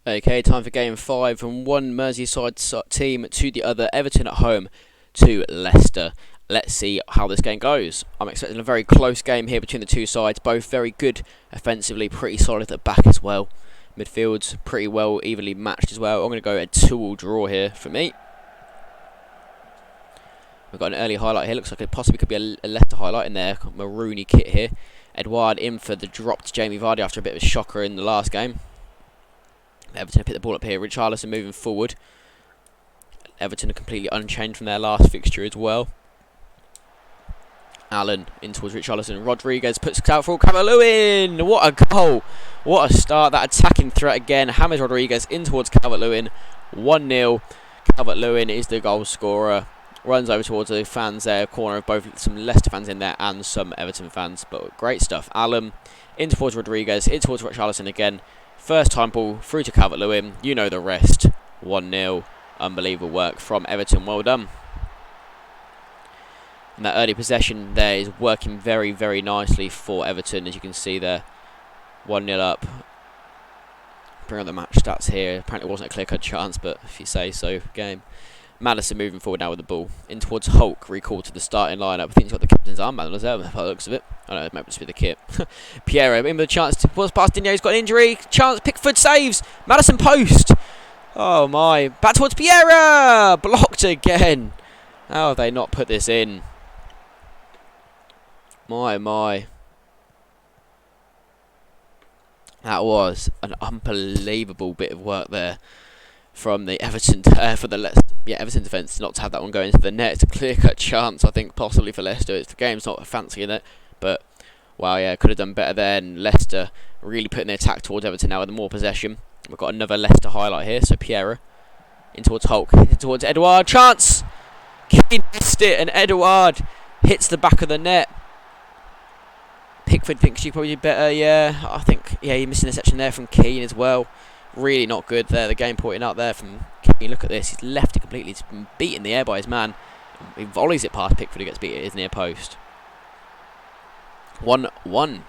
Okay, time for game 5 from one Merseyside team to the other. Everton at home to Leicester. Let's see how this game goes. I'm expecting a very close game here between the two sides. Both very good offensively, pretty solid at the back as well. Midfield's pretty well evenly matched as well. I'm going to go a 2-2 draw here for me. We've got an early highlight here. Looks like it possibly could be a Leicester highlight in their maroony kit here. Edouard in for the drop to Jamie Vardy after a bit of a shocker in the last game. Everton pick the ball up here. Richarlison moving forward. Everton are completely unchanged from their last fixture as well. Allen in towards Richarlison. Rodriguez puts out for Calvert-Lewin. What a goal. What a start. That attacking threat again. James Rodriguez in towards Calvert-Lewin. 1-0. Calvert-Lewin is the goal scorer. Runs over towards the fans there. Corner of both some Leicester fans in there and some Everton fans. But great stuff. Allen in towards Rodriguez. In towards Richarlison again. First time ball through to Calvert-Lewin. You know the rest. 1-0. Unbelievable work from Everton. Well done. And that early possession there is working very, very nicely for Everton, as you can see there. 1-0 up. Bring on the match stats here. Apparently it wasn't a clear-cut chance, but if you say so, game. Madison moving forward now with the ball. In towards Hulk, recalled to the starting lineup. I think he's got the captain's armband on his helmet, by the looks of it. I don't know, it might just be the kit. Piero in with a chance to pass past Digne. He's got an injury. Chance, Pickford saves. Madison post. Oh my. Back towards Piero. Blocked again. How have they not put this in? My. That was an unbelievable bit of work there from the Everton Everton defence not to have that one go into the net. It's a clear-cut chance, I think, possibly for Leicester. The game's not fancy in it, but wow, yeah, could have done better there. And Leicester really putting their attack towards Everton now with more possession. We've got another Leicester highlight here. So Piero in towards Hulk, in towards Edouard. Chance. Keane missed it, and Edouard hits the back of the net. Pickford thinks she probably did better. Yeah, I think you're missing a section there from Keane as well. Really not good there. The game pointing out there from Keane. Look at this. He's left it completely. He's been beaten in the air by his man. He volleys it past Pickford, who gets beat at his near post. 1-1.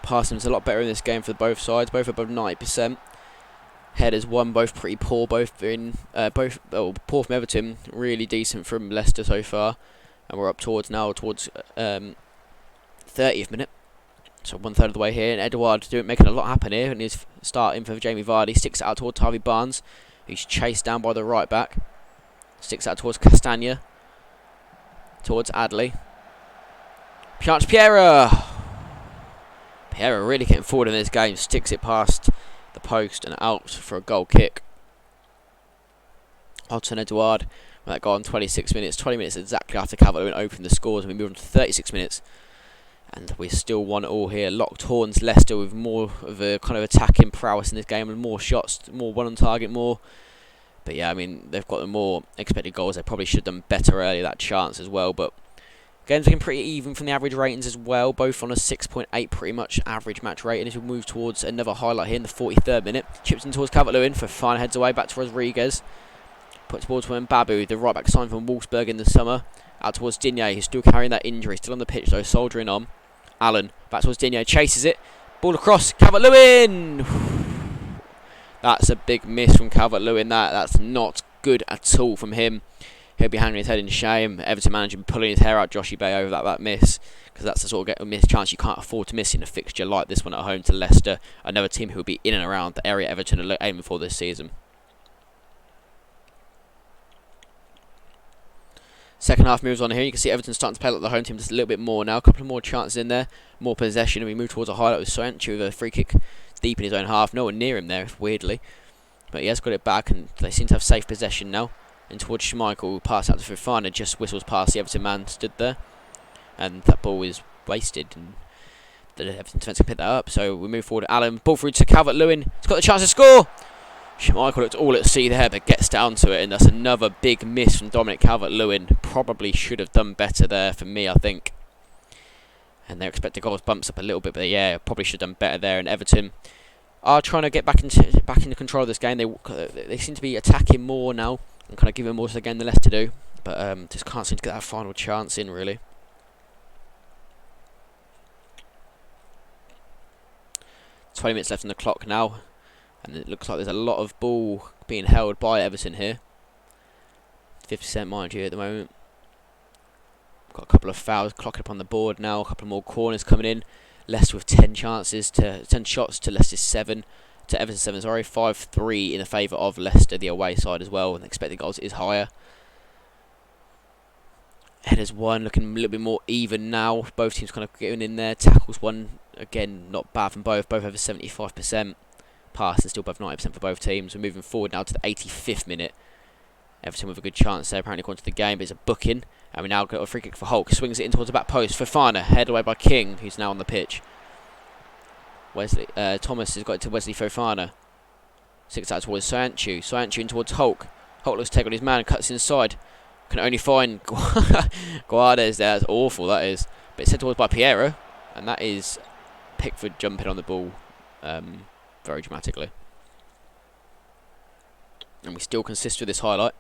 Parsons a lot better in this game for both sides. Both above 90%. Headers won, both pretty poor. Both poor from Everton. Really decent from Leicester so far. And we're up towards 30th minute. So 1/3 of the way here, and Edouard making a lot happen here, and he's starting for Jamie Vardy. Sticks it out towards Harvey Barnes, who's chased down by the right back. Sticks out towards Castagna, towards Adley. Chance Piero. Piero really getting forward in this game. Sticks it past the post and out for a goal kick. Odson Edouard with that goal in 26 minutes. 20 minutes exactly after Calvert-Lewin opened the scores, and we move on to 36 minutes. And we're still 1-1 here. Locked horns. Leicester with more of a kind of attacking prowess in this game, and more shots, more one on target, more. But yeah, I mean, they've got the more expected goals. They probably should have done better earlier, that chance as well. But game's looking pretty even from the average ratings as well. Both on a 6.8 pretty much average match rating. As we move towards another highlight here in the 43rd minute. Chips in towards Calvert-Lewin for fine, heads away back to Rodriguez. Puts ball to Mbabu, the right back signed from Wolfsburg in the summer. Out towards Digne, who's still carrying that injury. Still on the pitch though, soldiering on. Allen, back towards Digne, chases it. Ball across, Calvert-Lewin! That's a big miss from Calvert-Lewin. That's not good at all from him. he'll be hanging his head in shame. Everton manager pulling his hair out, Joshy Bay, over that miss, because that's the sort of miss chance you can't afford to miss in a fixture like this one at home to Leicester, another team who will be in and around the area Everton are aiming for this season. Second half moves on here. You can see Everton starting to play like the home team just a little bit more now. A couple of more chances in there, more possession, and we move towards a highlight with Soyuncu with a free kick deep in his own half. No one near him there, weirdly, but he has got it back, and they seem to have safe possession now. And towards Schmeichel, pass out to Fofana, just whistles past the Everton man stood there, and that ball is wasted, and the Everton defence can pick that up. So we move forward. Allen, ball through to Calvert-Lewin. He's got the chance to score. Schmeichel looked all at sea there, but gets down to it, and that's another big miss from Dominic Calvert-Lewin. Probably should have done better there for me, I think. And their expected goals bumps up a little bit, but yeah, probably should have done better there. And Everton are trying to get back into control of this game. They seem to be attacking more now and kind of giving more to the game than less to do, but just can't seem to get that final chance in, really. "20 minutes left on the clock now, and it looks like there's a lot of ball being held by Everton here. 50% mind you at the moment. Got a couple of fouls clocking up on the board now, a couple more corners coming in. Leicester with 10 shots to Leicester's 7. To Everton 7, sorry. 5-3 in the favour of Leicester, the away side as well, and the expected goals is higher. Headers 1 looking a little bit more even now. Both teams kind of getting in there. Tackles 1, again, not bad from both over 75%. Passes still above 90% for both teams. We're moving forward now to the 85th minute. Everton with a good chance there, apparently, according to the game, but it's a booking. And we now got a free kick for Hulk. Swings it in towards the back post. Fofana, headed away by King, who's now on the pitch. Thomas has got it to Wesley Fofana. Sticks out towards Soyuncu. Soyuncu in towards Hulk. Hulk looks to take on his man, cuts inside. Can only find Guardes there. That's awful, that is. But it's sent towards by Piero. And that is Pickford jumping on the ball very dramatically. And we still consist with this highlight.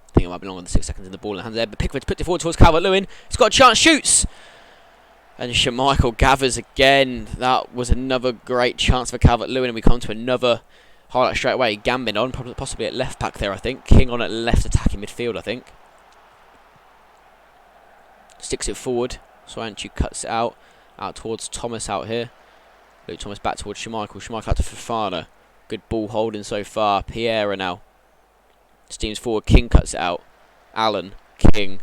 I think it might be longer than 6 seconds in the ball in the hands there. But Pickford's put it forward towards Calvert-Lewin. He's got a chance, shoots! And Schmeichel gathers again. That was another great chance for Calvert-Lewin. And we come to another highlight straight away. Gambin on, possibly at left back there, I think. King on at left attacking midfield, I think. Sticks it forward. Soyuncu cuts it out towards Thomas out here. Luke Thomas back towards Schmeichel. Schmeichel out to Fofana. Good ball holding so far. Piera now. Steams forward. King cuts it out. Allen. King.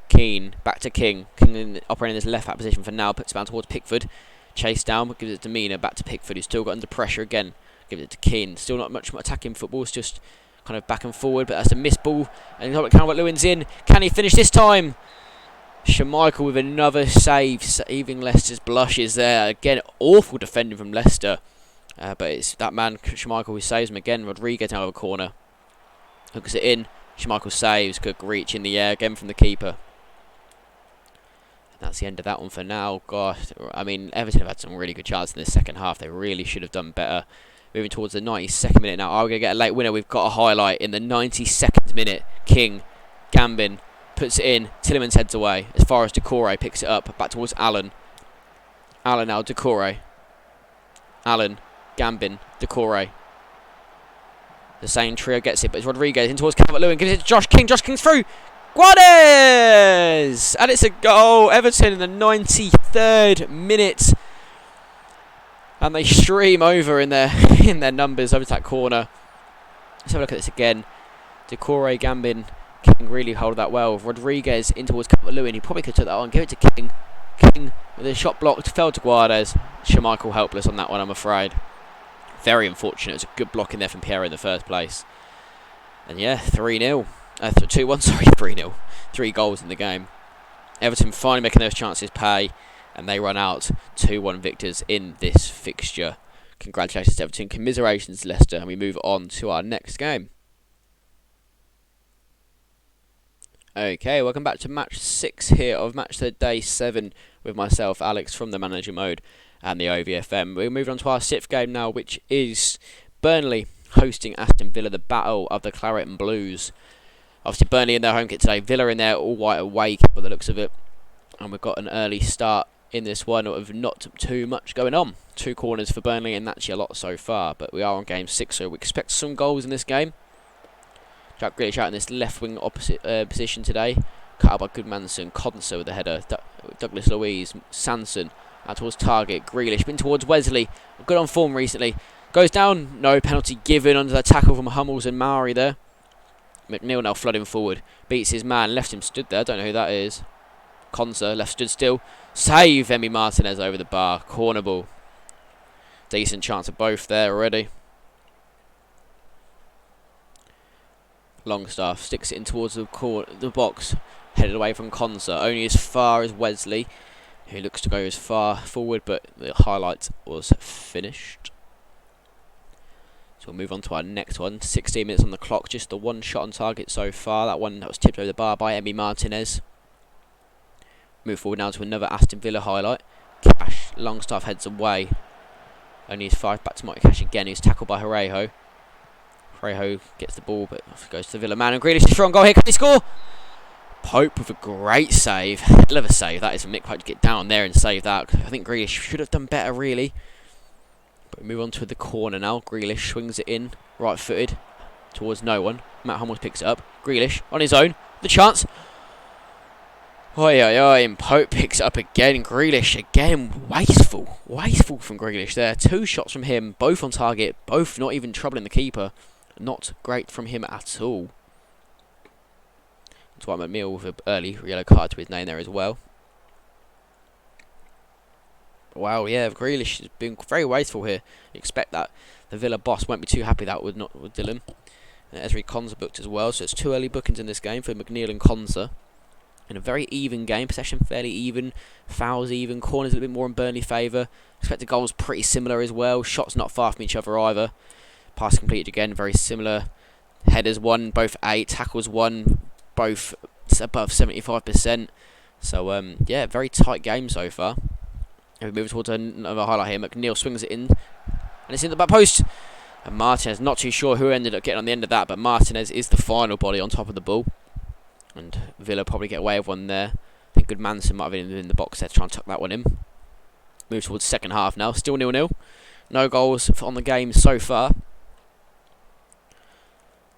Keane. Back to King. King operating in his left back position for now. Puts it down towards Pickford. Chase down. Gives it to Mina. Back to Pickford, who's still got under pressure again. Gives it to Keane. Still not much attacking football. It's just kind of back and forward. But that's a missed ball. And Calvert-Lewin's in. Can he finish this time? Schmeichel with another save. Saving Leicester's blushes there. Again, awful defending from Leicester. But it's that man, Schmeichel, who saves him again. Rodriguez out of a corner. Hooks it in. Schmeichel saves. Good reach in the air again from the keeper. And that's the end of that one for now. Gosh, I mean, Everton have had some really good chances in the second half. They really should have done better. Moving towards the 92nd minute now. Are we going to get a late winner? We've got a highlight in the 92nd minute. King, Gambin, puts it in. Tielemans heads away. As far as Decore picks it up. Back towards Allen. Allen now, Decore. Allen, Gambin, Decore. The same trio gets it, but it's Rodriguez in towards Calvert-Lewin. Gives it to Josh King. Josh King's through. Guardes! And it's a goal. Everton in the 93rd minute. And they stream over in their numbers over to that corner. Let's have a look at this again. Decore, Gambin, King really hold that well. Rodriguez in towards Calvert-Lewin. He probably could take that on. Give it to King. King with a shot blocked. Fell to Guardes. Schmeichel helpless on that one, I'm afraid. Very unfortunate. It was a good block in there from Piero in the first place. And yeah, 3-0. 2-1, sorry, 3-0. 3 goals in the game. Everton finally making those chances pay. And they run out 2-1 victors in this fixture. Congratulations to Everton. Commiserations Leicester. And we move on to our next game. Okay, welcome back to match 6 here of match the day 7 with myself, Alex, from the manager mode and the OVFM. We're moving on to our 6th game now, which is Burnley hosting Aston Villa, the battle of the Claret and Blues. Obviously, Burnley in their home kit today, Villa in their all-white away kit by the looks of it. And we've got an early start in this one of not too much going on. 2 corners for Burnley, and that's a lot so far. But we are on game 6, so we expect some goals in this game. Jack Grealish out in this left wing opposite position today. Cut out by Goodmanson. Conser with the header. Douglas Luiz. Sanson out towards target. Grealish been towards Wesley. Good on form recently. Goes down. No penalty given under the tackle from Hummels and Maori there. McNeil now flooding forward. Beats his man. Left him stood there. Don't know who that is. Conser left stood still. Save Emi Martinez over the bar. Corner ball. Decent chance of both there already. Longstaff sticks it in towards the box. Headed away from Conser. Only as far as Wesley, who looks to go as far forward, but the highlight was finished. So we'll move on to our next one. 16 minutes on the clock. Just the one shot on target so far. That one that was tipped over the bar by Emi Martinez. Move forward now to another Aston Villa highlight. Cash. Longstaff heads away. Only his 5 back to Marty Cash again. He's tackled by Horejo. Horejo gets the ball, but off goes to the Villa man. And Grealish is from goal here. Can he score? Pope with a great save. Hell of a save. That is from Nick Pope to get down there and save that. I think Grealish should have done better, really. But we move on to the corner now. Grealish swings it in, right-footed, towards no one. Matt Hummels picks it up. Grealish on his own. The chance. Oi, oi, oi, and Pope picks it up again. Grealish again, wasteful from Grealish there. 2 shots from him, both on target, both not even troubling the keeper. Not great from him at all. Dwight McNeil with an early yellow card to his name there as well. Wow, yeah, Grealish has been very wasteful here. You expect that. The Villa boss won't be too happy that with Dylan. And Ezri Konsa booked as well, so it's 2 early bookings in this game for McNeil and Konsa. In a very even game, possession fairly even, fouls even, corners a little bit more in Burnley favour. Expected goals pretty similar as well, shots not far from each other either. Pass completed again, very similar. Headers 1, both 8, tackles 1, both above 75%. So yeah, very tight game so far. And we move towards another highlight here. McNeil swings it in, and it's in the back post. And Martinez, not too sure who ended up getting on the end of that, but Martinez is the final body on top of the ball. And Villa probably get away with one there. I think Goodmanson might have been in the box there to try and tuck that one in. Move towards the second half now. Still 0-0. No goals on the game so far.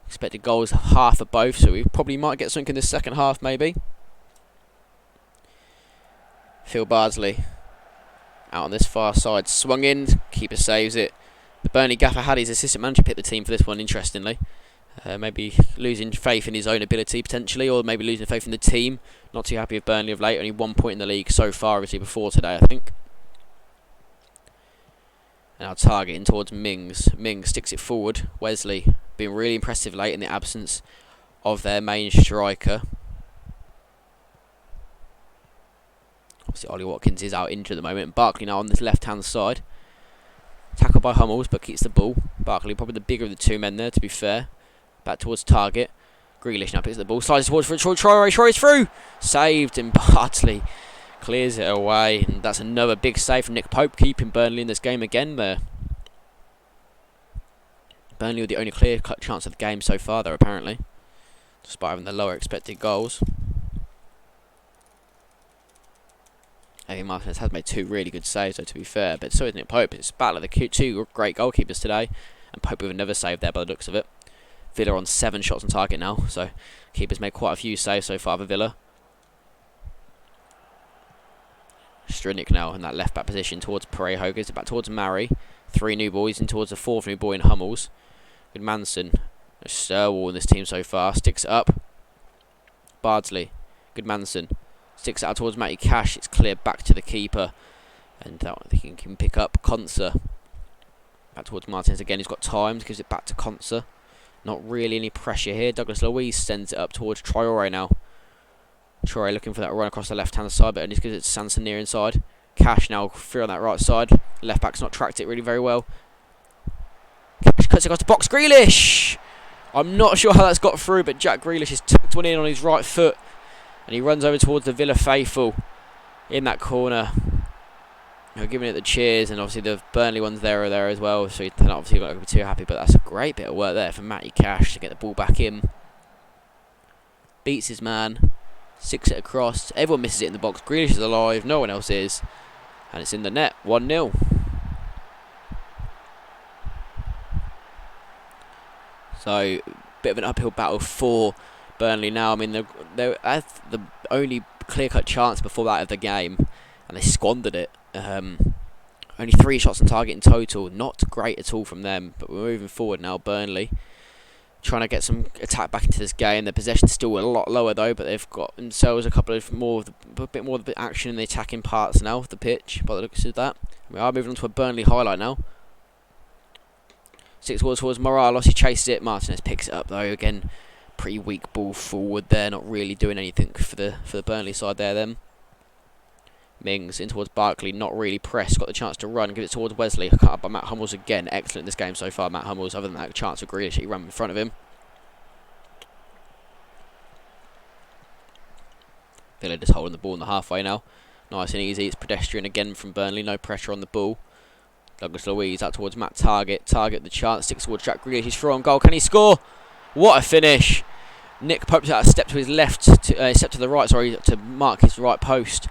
Expected goals half of both, so we probably might get something in this second half maybe. Phil Bardsley out on this far side. Swung in. Keeper saves it. The Burnley gaffer had his assistant manager pick the team for this one, interestingly. Maybe losing faith in his own ability potentially, or maybe losing faith in the team. Not too happy with Burnley of late. Only 1 point in the league so far, obviously before today, I think. Now targeting towards Mings. Mings sticks it forward. Wesley being really impressive late in the absence of their main striker. Obviously Ollie Watkins is out injured at the moment. Barkley now on this left hand side. Tackled by Hummels, but keeps the ball. Barkley probably the bigger of the 2 men there, to be fair. Back towards target. Grealish now picks the ball. Slides towards for Troy. Troy's through. Saved, and Bardsley clears it away. And that's another big save from Nick Pope, keeping Burnley in this game again there. Burnley with the only clear-cut chance of the game so far, though, apparently. Despite having the lower expected goals. Emi Martinez has made 2 really good saves, though, to be fair. But so is Nick Pope. It's battle of the 2 great goalkeepers today. And Pope with another save there by the looks of it. Villa on 7 shots on target now, so keepers made quite a few saves so far for Villa. Strinick now in that left back position towards Parejo, goes it back towards Mari. 3 new boys and towards the 4th new boy in Hummels. Goodmanson, a stirwall in this team so far, sticks it up. Bardsley, Goodmanson, sticks it out towards Matty Cash. It's cleared back to the keeper, and I think he can pick up Konsa. Back towards Martinez again, he's got time, gives it back to Konsa. Not really any pressure here. Douglas Luiz sends it up towards Traore now. Traore looking for that run across the left-hand side, but only gives it to Sanson near inside. Cash now through on that right side. Left back's not tracked it really very well. Cash cuts across the box. Grealish! I'm not sure how that's got through, but Jack Grealish has tucked one in on his right foot. And he runs over towards the Villa faithful in that corner. They're giving it the cheers, and obviously the Burnley ones there are there as well, so they're not obviously not going to be too happy, but that's a great bit of work there for Matty Cash to get the ball back in. Beats his man, sticks it across, everyone misses it in the box. Grealish is alive, no one else is, and it's in the net, 1-0. So, bit of an uphill battle for Burnley now. I mean, they had the only clear-cut chance before that of the game, and they squandered it. Only 3 shots on target in total. Not great at all from them, but we're moving forward now. Burnley trying to get some attack back into this game. Their possession's still a lot lower though, but they've got themselves a bit more of the action in the attacking parts now of the pitch, by the looks of that. We are moving on to a Burnley highlight now. 6 towards Moralos. He chases it. Martinez picks it up though. Again, pretty weak ball forward there. Not really doing anything for the Burnley side there. Then Mings in towards Barkley. Not really pressed. Got the chance to run. Give it towards Wesley. Cut up by Matt Hummels again. Excellent in this game so far, Matt Hummels. Other than that chance of Grealish, he ran in front of him. Villa just holding the ball in the halfway now. Nice and easy. It's pedestrian again from Burnley. No pressure on the ball. Douglas Luiz out towards Matt Target. Target the chance. Sticks towards Jack Grealish. He's through on goal. Can he score? What a finish. Nick Pope's out a step to his left. Step to the right, sorry, to mark his right post.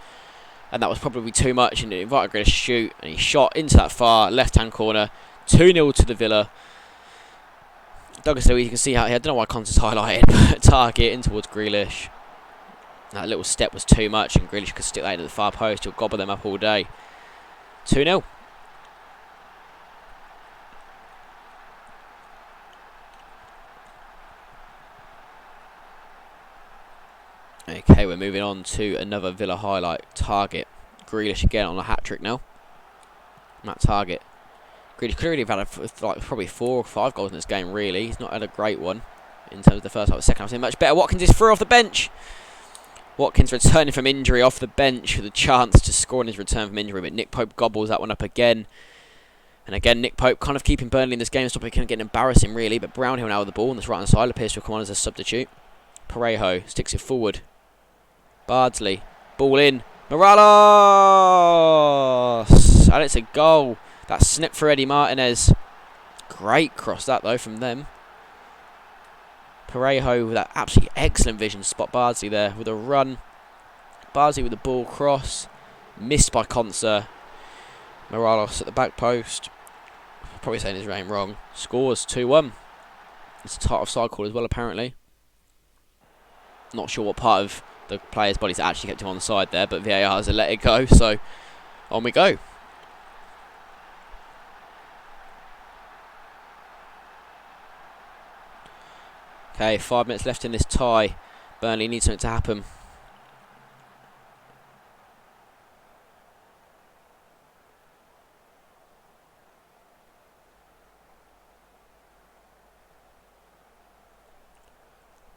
And that was probably too much. And it invited Grealish to shoot. And he shot into that far left-hand corner. 2-0 to the Villa. Douglas Luiz, you can see how... I don't know why Conte's highlighted. But Target in towards Grealish. That little step was too much. And Grealish could stick that into the far post. He'll gobble them up all day. 2-0. Okay, we're moving on to another Villa highlight. Target. Grealish again on a hat-trick now. Matt Target. Grealish could already have had like probably 4 or 5 goals in this game, really. He's not had a great one in terms of the first half. The second half, much better. Watkins is through off the bench. Watkins returning from injury off the bench with a chance to score on his return from injury, but Nick Pope gobbles that one up again. And again, Nick Pope kind of keeping Burnley in this game, stopping him getting embarrassing, really. But Brownhill now with the ball on this right-hand side appears to have come on as a substitute. Parejo sticks it forward. Bardsley, ball in. Moralos! And it's a goal. That snip for Eddie Martinez. Great cross that though from them. Parejo with that absolutely excellent vision to spot Bardsley there with a run. Bardsley with the ball cross. Missed by Conser. Moralos at the back post. Probably saying his name wrong. Scores 2-1. It's a tight offside call as well apparently. Not sure what part of the player's bodies actually kept him on the side there, but VAR has let it go, so on we go. Okay, 5 minutes left in this tie. Burnley needs something to happen.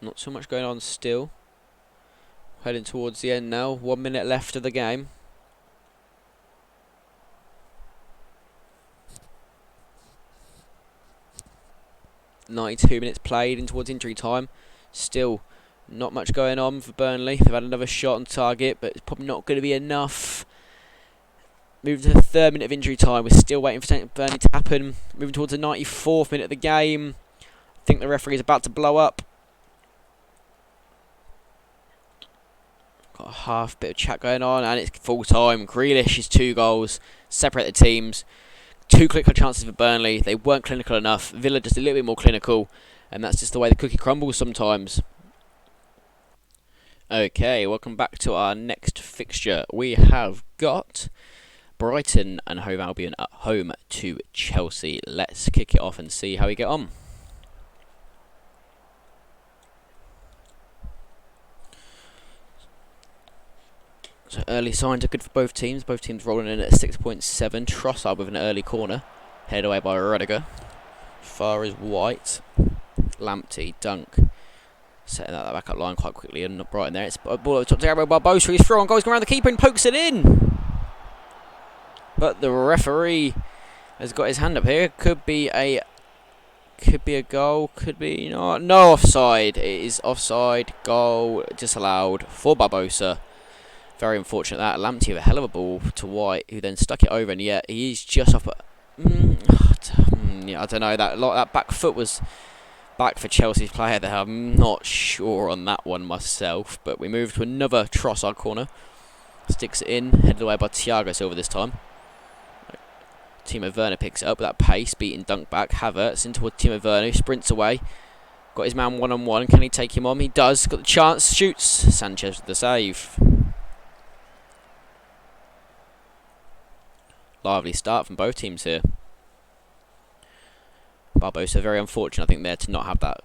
Not so much going on still. Heading towards the end now. 1 minute left of the game. .92 minutes played in towards injury time. Still not much going on for Burnley. They've had another shot on target, but it's probably not going to be enough. Moving to the 3rd minute of injury time. We're still waiting for Burnley to happen. Moving towards the 94th minute of the game. I think the referee is about to blow up. Got a half bit of chat going on, and it's full time. Grealish's 2 goals separate the teams. 2 clinical chances for Burnley. They weren't clinical enough. Villa just a little bit more clinical, and that's just the way the cookie crumbles sometimes. Okay, welcome back to our next fixture. We have got Brighton and Hove Albion at home to Chelsea. Let's kick it off and see how we get on. So early signs are good for both teams. Both teams rolling in at 6.7. Trossard with an early corner. Headed away by Rudiger. Far is White. Lamptey, Dunk. Setting that back up line quite quickly and not Brighton there. It's a ball over the top to Gabriel Barbosa. He's through on goal. He's going around the keeper and pokes it in. But the referee has got his hand up here. Could be a goal. Could be not. No offside. It is offside. Goal disallowed for Barbosa. Very unfortunate that. Lamptey with a hell of a ball to White, who then stuck it over, and yet he's just off. Yeah, I don't know. That back foot was back for Chelsea's player there. I'm not sure on that one myself, but we move to another Trossard corner. Sticks it in, headed away by Thiago Silva this time. Timo Werner picks it up with that pace, beating Dunk back. Havertz in towards Timo Werner, who sprints away. Got his man one-on-one. Can he take him on? He does. Got the chance. Shoots. Sanchez with the save. Lively start from both teams here. Barbosa, very unfortunate, I think, there to not have that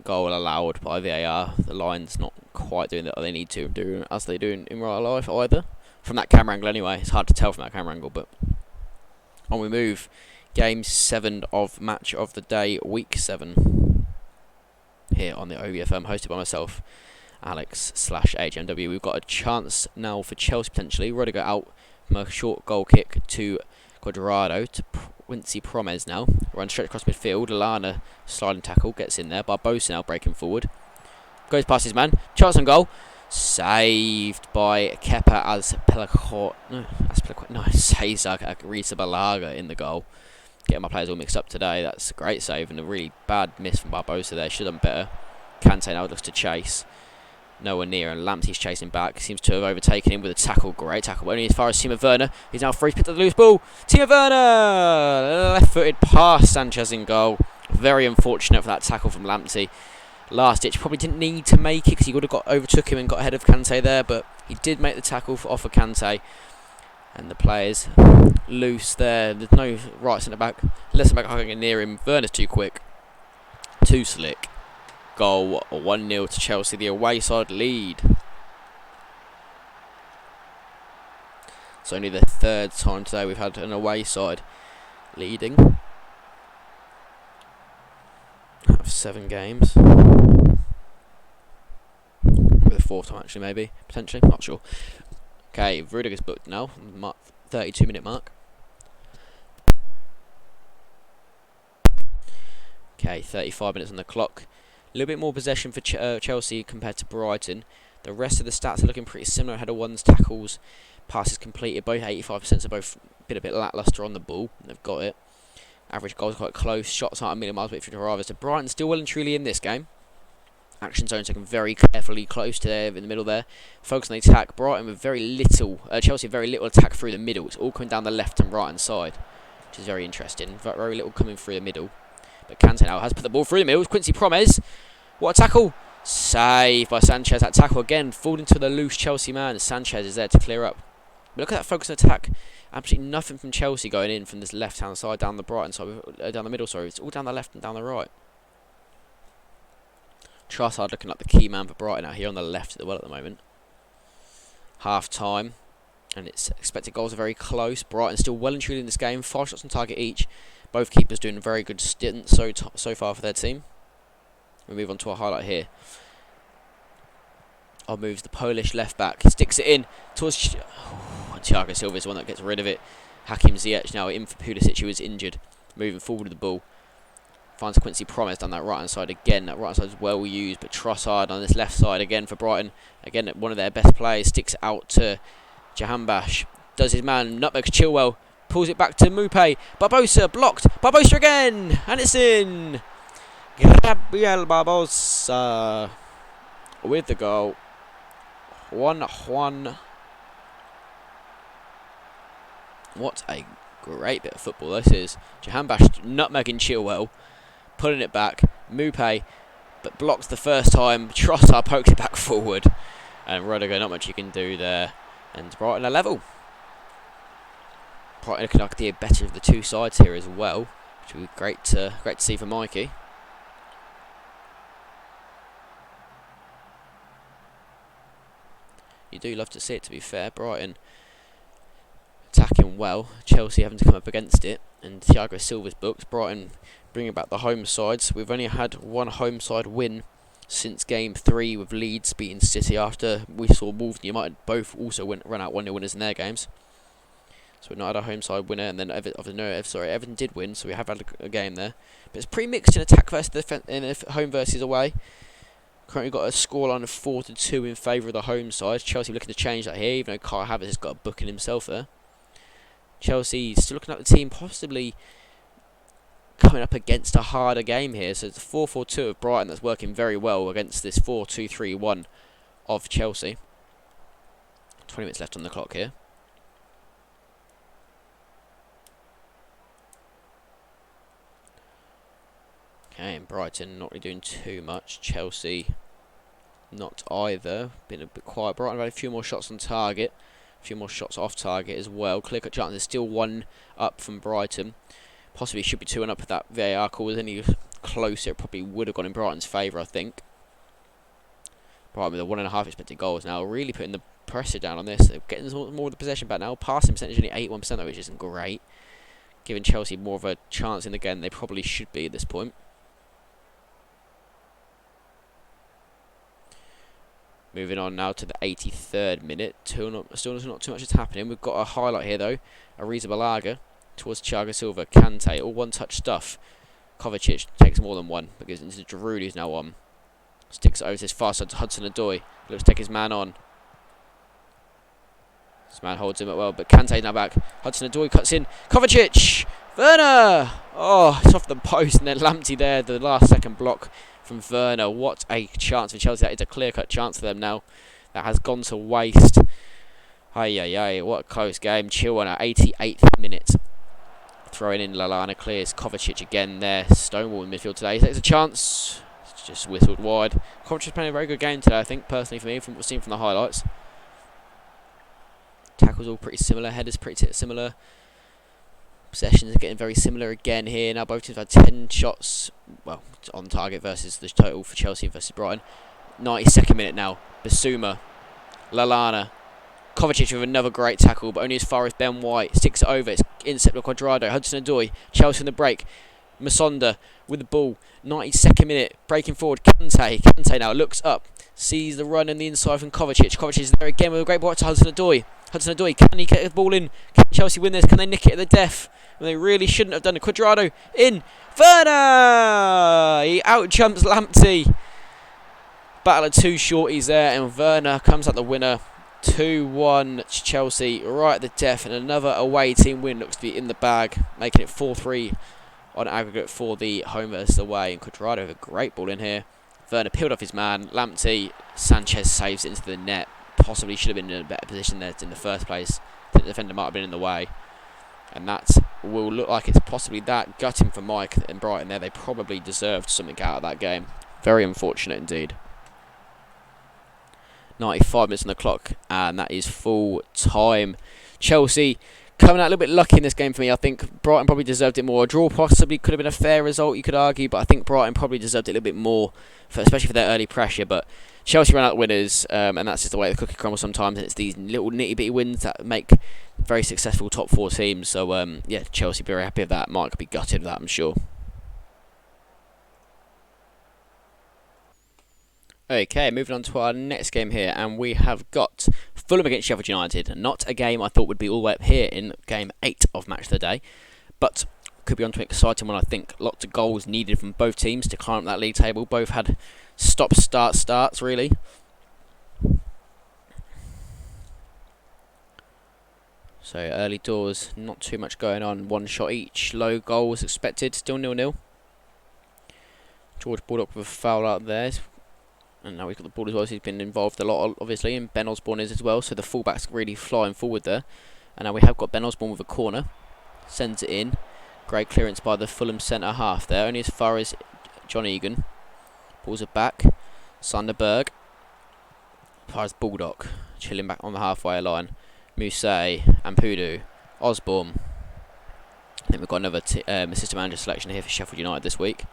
goal allowed by VAR. The line's not quite doing what they need to do as they do in real life either. From that camera angle anyway. It's hard to tell from that camera angle, but on we move. Game 7 of Match of the Day, Week 7. Here on the OVFM, hosted by myself, Alex/AjmW. We've got a chance now for Chelsea potentially. Rudiger out from a short goal kick to Cuadrado to Quincy Promes now. Run straight across midfield. Lallana sliding tackle, gets in there. Barbosa now breaking forward. Goes past his man. Chance on goal. Saved by Kepa as Cesar Arrizabalaga in the goal. Getting my players all mixed up today. That's a great save and a really bad miss from Barbosa there. Should have done better. Kante now looks to chase. Nowhere near, and Lamptey's chasing back. Seems to have overtaken him with a tackle. Great tackle. Only as far as Timo Werner. He's now free. Picked up the loose ball. Timo Werner! Left-footed past Sanchez in goal. Very unfortunate for that tackle from Lamptey. Last ditch. Probably didn't need to make it because he would have overtook him and got ahead of Kante there, but he did make the tackle off of Kante. And the players loose there. There's no right centre back. Left centre back can't get near him. Werner's too quick. Too slick. Goal 1-0 to Chelsea. The away side lead. It's only the third time today we've had an away side leading. Out of 7 games. With a fourth time actually, maybe. Potentially. Not sure. Okay, Rudiger's booked now. 32-minute mark. Okay, 35 minutes on the clock. A little bit more possession for Chelsea compared to Brighton. The rest of the stats are looking pretty similar. Header ones, tackles, passes completed. Both 85%, so both been a bit lacklustre on the ball. They've got it. Average goals quite close. Shots aren't a million miles away from drivers. So Brighton still well and truly in this game. Action zone taken very carefully close to there in the middle there. Focus on the attack. Brighton with very little, Chelsea very little attack through the middle. It's all coming down the left and right hand side, which is very interesting. Very little coming through the middle. But Kante now has put the ball through the middle. Quincy Promes. What a tackle. Saved by Sanchez. That tackle again falling to the loose Chelsea man. Sanchez is there to clear up. But look at that focus on attack. Absolutely nothing from Chelsea going in from this left hand side down the Brighton side, down the middle. Sorry, it's all down the left and down the right. Trossard looking like the key man for Brighton out here on the left as well at the moment. Half time, and its expected goals are very close. Brighton still well and truly in this game. 5 shots on target each. Both keepers doing a very good stint so far for their team. We move on to a highlight here. Moves the Polish left back, sticks it in towards Thiago Silva is the one that gets rid of it. Hakim Ziyech now in for Pulisic, who is injured. Moving forward with the ball. Finds Quincy Promes down that right hand side again. That right hand side is well used, but Trossard on this left side again for Brighton. Again, one of their best players sticks it out to Jahanbash. Does his man nutmeg Chilwell. Pulls it back to Mupé. Barbosa blocked. Barbosa again, and it's in. Gabriel Barbosa with the goal. 1-1. What a great bit of football this is. Jahanbash nutmegging Chilwell. Pulling it back. Mupé, but blocks the first time. Trossard pokes it back forward. And Rudiger, not much you can do there. And Brighton are level. Brighton looking like the better of the two sides here as well. Which would be great to see for Mikey. You do love to see it, to be fair. Brighton attacking well. Chelsea having to come up against it. And Thiago Silva's booked. Brighton bringing back the home sides. We've only had one home side win since Game 3 with Leeds beating City after we saw Wolves and United both also run out 1-0 winners in their games. So we've not had a home side winner, and then Everton did win, so we have had a game there. But it's pretty mixed in attack versus home versus away. Currently got a scoreline of 4-2 in favour of the home side. Chelsea looking to change that here, even though Kai Havertz has got a booking himself there. Chelsea still looking at the team possibly coming up against a harder game here. So it's a 4-4-2 of Brighton that's working very well against this 4-2-3-1 of Chelsea. 20 minutes left on the clock here. Okay, and Brighton not really doing too much. Chelsea not either. Been a bit quiet. Brighton have had a few more shots on target. A few more shots off target as well. Clear-cut chances. Still 1 up from Brighton. Possibly should be 2-1 up if that VAR call was any closer. It probably would have gone in Brighton's favour, I think. Brighton with a 1.5 expected goals now. Really putting the pressure down on this. They're getting more of the possession back now. Passing percentage only 81% though, which isn't great. Giving Chelsea more of a chance in the game than they probably should be at this point. Moving on now to the 83rd minute. Still not too much is happening. We've got a highlight here though. Ariza Balaga towards Thiago Silva. Kante, all one-touch stuff. Kovacic takes more than one, but gives it into Giroud, who's now on. Sticks it over to his far side to Hudson-Odoi. Looks to take his man on. This man holds him up well, but Kante now back. Hudson-Odoi cuts in. Kovacic! Werner! Oh, it's off the post, and then Lamptey there, the last second block from Werner. What a chance for Chelsea. That is a clear-cut chance for them now. That has gone to waste. Ay, what a close game. Chilwell at 88th minute. Throwing in Lallana, clears Kovacic again there. Stonewall in midfield today. He takes a chance. It's just whistled wide. Kovacic is playing a very good game today, I think, personally for me, from what we've seen from the highlights. Tackles all pretty similar. Headers pretty similar. Possessions are getting very similar again here. Now both teams have had 10 shots, well, on target versus the total for Chelsea versus Brighton. 92nd minute now. Bissouma. Lallana. Kovacic with another great tackle, but only as far as Ben White. Sticks it over. It's intercept by Cuadrado. Hudson-Odoi. Chelsea in the break. Masonda with the ball. 92nd minute. Breaking forward. Kante. Kante now looks up. Sees the run in the inside from Kovacic. Kovacic is there again with a great ball to Hudson-Odoi. Hudson-Odoi, can he get the ball in? Can Chelsea win this? Can they nick it at the death? When they really shouldn't have done it. Cuadrado in. Werner! He out-jumps Lamptey. Battle of 2 shorties there, and Werner comes out the winner. 2-1 Chelsea right at the death, and another away team win looks to be in the bag, making it 4-3 on aggregate for the home versus away. And Cuadrado with a great ball in here. Werner peeled off his man. Lamptey, Sanchez saves it into the net. Possibly should have been in a better position there in the first place. The defender might have been in the way. And that will look like it's possibly that. Gutting for Mike and Brighton there. They probably deserved something out of that game. Very unfortunate indeed. 95 minutes on the clock, and that is full time. Chelsea coming out a little bit lucky in this game for me. I think Brighton probably deserved it more. A draw possibly could have been a fair result, you could argue, but I think Brighton probably deserved it a little bit more, especially for their early pressure. But Chelsea ran out winners, and that's just the way the cookie crumbles sometimes. And it's these little nitty-bitty wins that make very successful top 4 teams. So, yeah, Chelsea very happy with that. Mike could be gutted with that, I'm sure. Okay, moving on to our next game here, and we have got Fulham against Sheffield United. Not a game I thought would be all the way up here in game 8 of Match of the Day, but could be on to an exciting one, I think. Lots of goals needed from both teams to climb up that league table. Both had stop-start starts, really. So early doors, not too much going on. 1 shot each, low goals expected, still 0-0. George Baldock with a foul out there. And now we've got the ball as well, so he's been involved a lot, obviously, and Ben Osborne is as well, so the fullback's really flying forward there. And now we have got Ben Osborne with a corner. Sends it in. Great clearance by the Fulham centre half there, only as far as John Egan. Pulls it back. Sunderberg. As far as Baldock. Chilling back on the halfway line. Mousset, Ampudu, Osborne. I think we've got another assistant manager selection here for Sheffield United this week.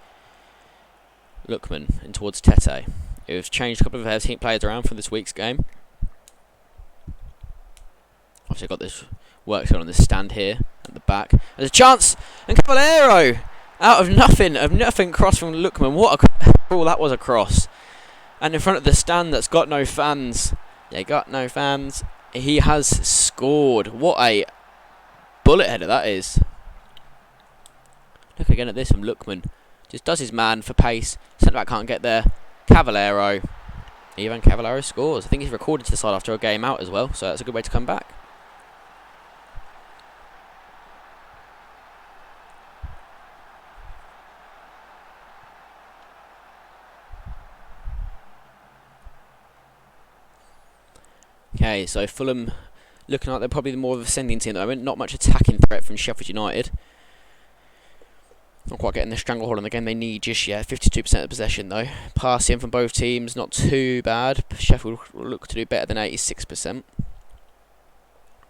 Lookman in towards Tete. We've changed a couple of their team players around for this week's game. Obviously got this work going on this stand here at the back. There's a chance! And Caballero! Out of nothing cross from Lookman. What a ball that was a cross. And in front of the stand that's got no fans. Yeah, got no fans. He has scored. What a bullet header that is. Look again at this from Lookman. Just does his man for pace. Centre back can't get there. Caballero. Ivan Caballero scores. I think he's recorded to the side after a game out as well, so that's a good way to come back. Okay, so Fulham looking like they're probably the more of a ascending team at the moment. Not much attacking threat from Sheffield United. Not quite getting the stranglehold on the game they need just yet. 52% of possession though. Passing from both teams, not too bad. Sheffield look to do better than 86%.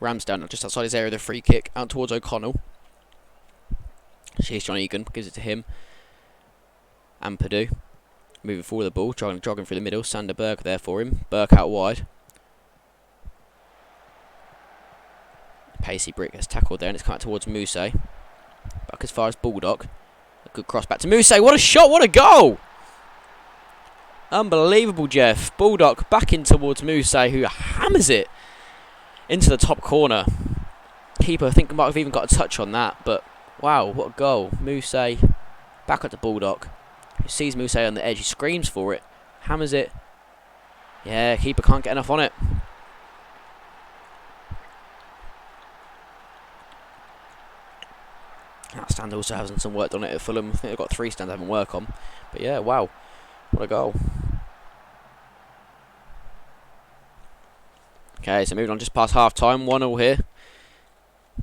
Ramsdale just outside his area of the free kick, out towards O'Connell. Here's John Egan, gives it to him. And Purdue. Moving forward the ball, jogging through the middle. Sander Berg there for him. Burke out wide. Pacey Brick gets tackled there and it's cut towards Mousse. Back as far as Baldock. A good cross back to Mousse. What a shot, what a goal! Unbelievable, Jeff. Baldock back in towards Mousse, who hammers it into the top corner. Keeper, I think, might have even got a touch on that, but wow, what a goal. Mousse back at the Baldock. He sees Mousse on the edge, he screams for it, hammers it. Yeah, keeper can't get enough on it. That stand also hasn't some work on it at Fulham. I think they've got 3 stands having work on. But yeah, wow, what a goal. Okay, so moving on just past half time, 1-0 here.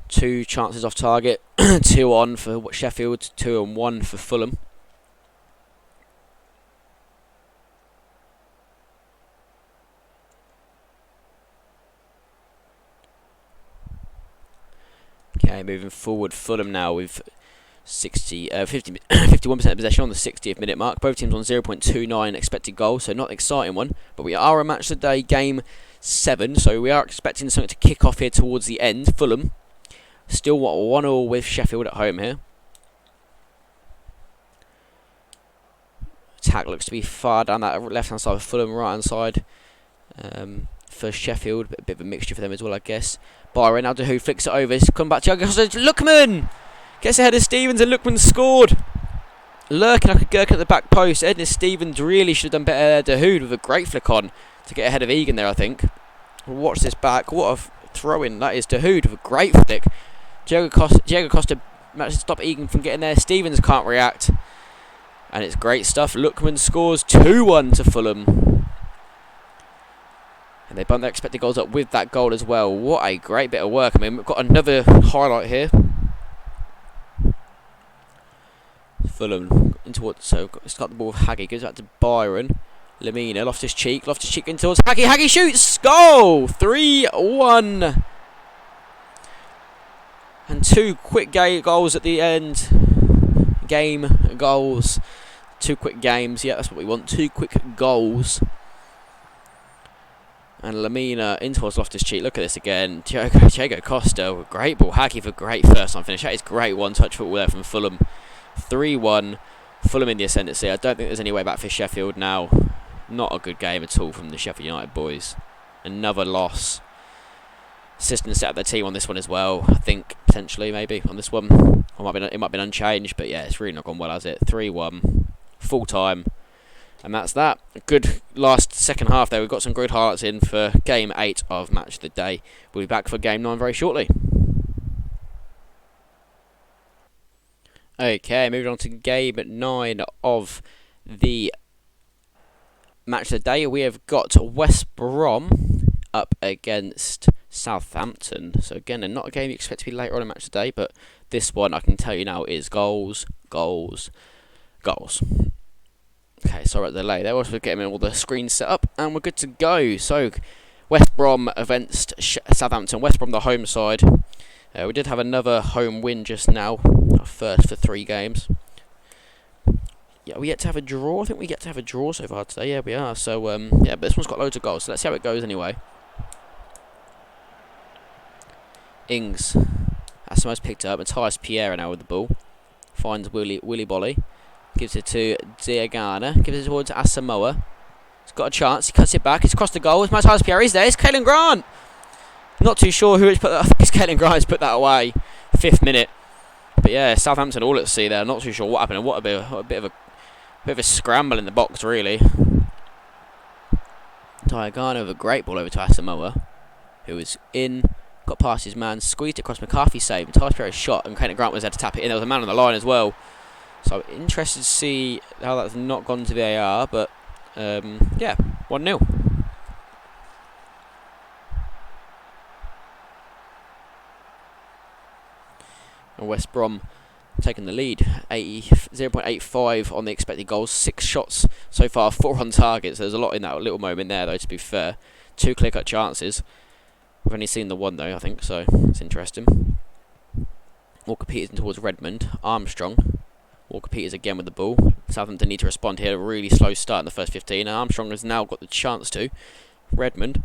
2 chances off target, 2 on for Sheffield, 2 and 1 for Fulham. Okay, moving forward, Fulham now with 51% of possession on the 60th minute mark. Both teams on 0.29 expected goals, so not an exciting one. But we are a match of the day, game 7, so we are expecting something to kick off here towards the end. Fulham still 1-1 with Sheffield at home here. Attack looks to be far down that left-hand side of Fulham, right-hand side for Sheffield. A bit of a mixture for them as well, I guess. Byron, who flicks it over. He's come back to Lookman! Gets ahead of Stevens and Lookman scored. Lurking like a gherkin at the back post. Edna Stevens really should have done better there. Dahoud with a great flick on to get ahead of Egan there, I think. Watch this back. What a throw-in. That is Dahoud with a great flick. Diego Costa managed to stop Egan from getting there. Stevens can't react. And it's great stuff. Lookman scores 2-1 to Fulham. And they bumped their expected goals up with that goal as well. What a great bit of work. I mean, we've got another highlight here. Fulham into what? So it's got the ball with Haggy. Goes back to Byron. Lamina, Loftus Cheek in towards Haggy. Haggy shoots! Goal! 3-1. And 2 quick goals at the end. Game goals. 2 quick games. Yeah, that's what we want. 2 quick goals. And Lamina in towards Loftus Cheek. Look at this again. Diego Costa, great ball. Haggy for great first time finish. That is great one-touch football there from Fulham. 3-1. Fulham in the ascendancy. I don't think there's any way back for Sheffield now. Not a good game at all from the Sheffield United boys. Another loss. Assistant set up their team on this one as well. I think potentially maybe on this one. It might have been unchanged, but yeah, it's really not gone well, has it? 3-1. Full time. And that's that. A good second half there. We've got some good highlights in for game 8 of Match of the Day. We'll be back for game 9 very shortly. Okay, moving on to game 9 of the Match of the Day. We have got West Brom up against Southampton. So again, not a game you expect to be later on in Match of the Day, but this one I can tell you now is goals, goals, goals. Okay, sorry about the delay there. We're getting all the screens set up and we're good to go. So, West Brom against Southampton. West Brom the home side. We did have another home win just now. Our first for 3 games. Yeah, we yet to have a draw. I think we get to have a draw so far today. Yeah, we are. So, yeah, but this one's got loads of goals. So let's see how it goes anyway. Ings. Asimo's picked up. Matthias Pierre now with the ball. Finds Willy Bolly. Gives it to Diagana. Gives it towards Asamoah. He's got a chance. He cuts it back. He's crossed the goal. It's Matthias Pierre. He's there. It's Caelan Grant. Not too sure who it's put that. I think it's Caelan Grant who's put that away. 5th minute. But yeah, Southampton all at sea there. Not too sure what happened. And what a bit of a scramble in the box, really. Diagana with a great ball over to Asamoah, who was in. Got past his man. Squeezed it across. McCarthy saved. Matthias Pierre shot. And Caelan Grant was there to tap it in. There was a man on the line as well. So interested to see how that's not gone to VAR, but yeah, 1-0. And West Brom taking the lead. 0.85 on the expected goals. 6 shots so far, 4 on target. So there's a lot in that little moment there, though, to be fair. 2 clear-cut chances. We've only seen the one, though, I think, so it's interesting. Walker Peters in towards Redmond. Armstrong. Walker Peters again with the ball. Southampton need to respond here. A really slow start in the first 15. And Armstrong has now got the chance to. Redmond,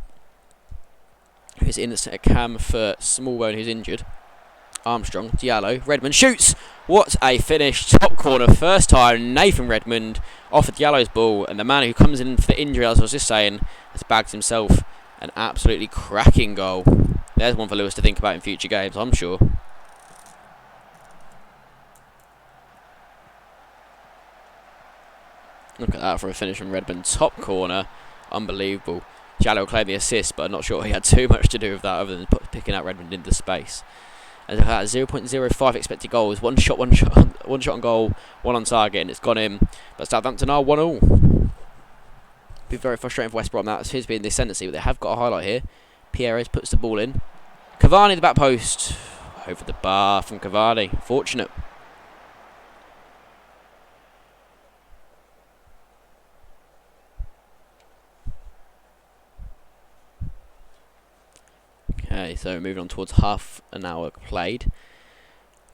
who's in the centre cam for Smallbone, who's injured. Armstrong, Diallo, Redmond shoots! What a finish! Top corner, first time. Nathan Redmond off of Diallo's ball. And the man who comes in for the injury, as I was just saying, has bagged himself an absolutely cracking goal. There's one for Lewis to think about in future games, I'm sure. Look at that for a finish from Redmond. Top corner. Unbelievable. Diallo claimed the assist, but I'm not sure he had too much to do with that other than picking out Redmond into space. And look at that, 0.05 expected goals. One shot on goal, 1 on target, and it's gone in. But Southampton are 1-1. Be very frustrating for West Brom. That appears to be in the ascendancy, but they have got a highlight here. Pierres puts the ball in. Cavani, the back post. Over the bar from Cavani. Fortunate. Okay, so moving on towards half an hour played.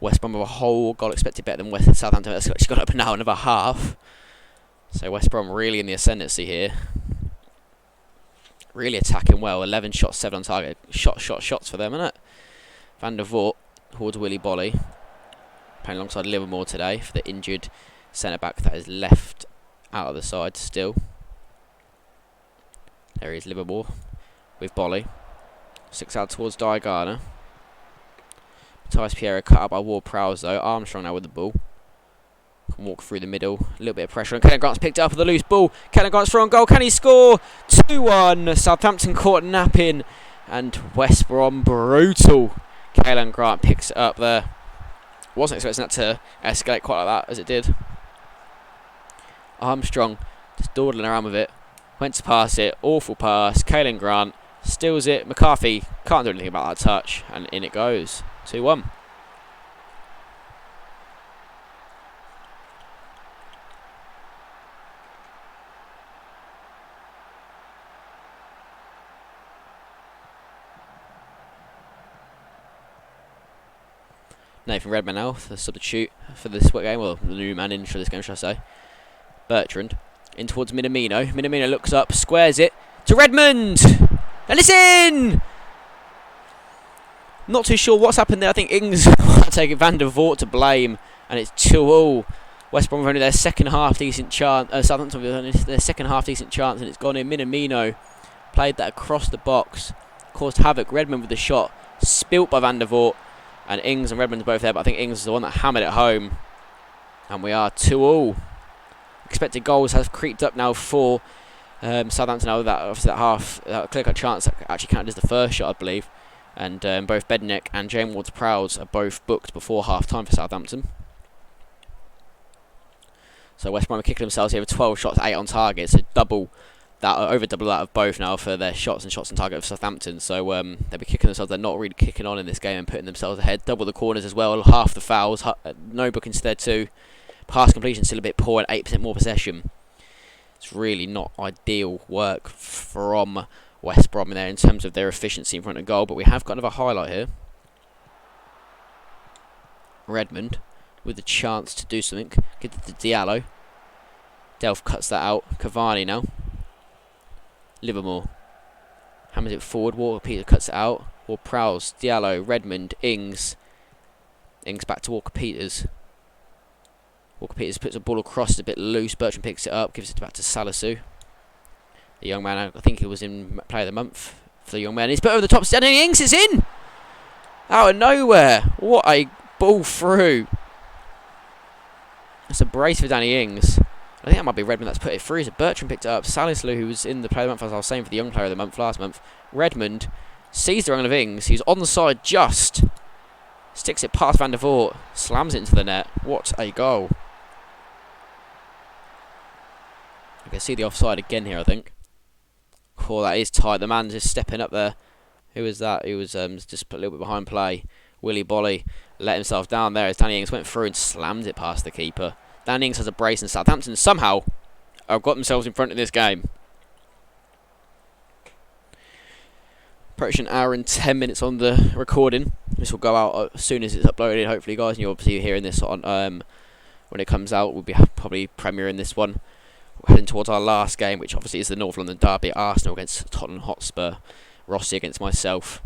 West Brom have a whole goal expected better than Southampton. It's actually gone up now another half. So West Brom really in the ascendancy here. Really attacking well. 11 shots, 7 on target. Shots for them, isn't it? Van der Voort towards Willy Bolly. Playing alongside Livermore today for the injured centre-back that is left out of the side still. There he is, Livermore with Bolly. 6 out towards Diagana. Matthias Pierre cut out by Ward-Prowse though. Armstrong now with the ball. Can walk through the middle. A little bit of pressure. And Kellen Grant's picked it up with a loose ball. Kellen Grant's through on goal. Can he score? 2-1. Southampton caught napping. And West Brom brutal. Kellen Grant picks it up there. Wasn't expecting that to escalate quite like that as it did. Armstrong just dawdling around with it. Went to pass it. Awful pass. Kellen Grant steals it. McCarthy can't do anything about that touch. And in it goes. 2-1. Nathan Redmond now, the substitute for this game, well, the new man in for this game, should I say. Bertrand, in towards Minamino. Minamino looks up, squares it to Redmond! And it's in! Not too sure what's happened there. I think Ings taking Van der Voort to blame, and it's 2-2. West Brom have only their second half decent chance. Southampton have only their second half decent chance, and it's gone in. Minamino played that across the box, caused havoc. Redmond with the shot, spilt by Van der Voort. And Ings and Redmond's both there, but I think Ings is the one that hammered it home. And we are 2-2. Expected goals have creeped up now for Southampton. Now that obviously that half clear-cut chance that actually counted as the first shot, I believe. And both Bednick and James Ward-Prowse are both booked before half-time for Southampton. So West Brom are kicking themselves here with 12 shots, 8 on target. So over double that of both now for their shots on target of Southampton. So they'll be kicking themselves. They're not really kicking on in this game and putting themselves ahead. Double the corners as well. Half the fouls. No bookings there too. Pass completion still a bit poor and 8% more possession. It's really not ideal work from West Brom in there in terms of their efficiency in front of goal. But we have got another highlight here. Redmond with the chance to do something. Get it to Diallo. Delph cuts that out. Cavani now. Livermore hammers it forward. Walker Peters cuts it out. Ward-Prowse, Diallo, Redmond, Ings. Ings back to Walker Peters. Walker Peters puts a ball across, it's a bit loose. Bertrand picks it up, gives it back to Salisu. The young man, I think he was in Player of the Month for the young man. He's put over the top, standing Ings, it's in! Out of nowhere. What a ball through. That's a brace for Danny Ings. I think that might be Redmond that's put it through. So Bertrand picked it up. Salisu, who was in the Player of the Month, as I was saying, for the Young Player of the Month last month. Redmond sees the angle of Ings. He's on the side just. Sticks it past Van der Voort. Slams it into the net. What a goal. You can see the offside again here, I think. Oh, that is tight. The man just stepping up there. Who was that? He was just a little bit behind play. Willy Bolly let himself down there as Danny Ings went through and slammed it past the keeper. Danny Ings has a brace, and Southampton somehow have got themselves in front of this game. Approaching an hour and 10 minutes on the recording. This will go out as soon as it's uploaded, hopefully, guys. And you'll obviously be hearing this on when it comes out. We'll be probably premiering this one. We're heading towards our last game, which obviously is the North London derby. Arsenal against Tottenham Hotspur. Rossi against myself.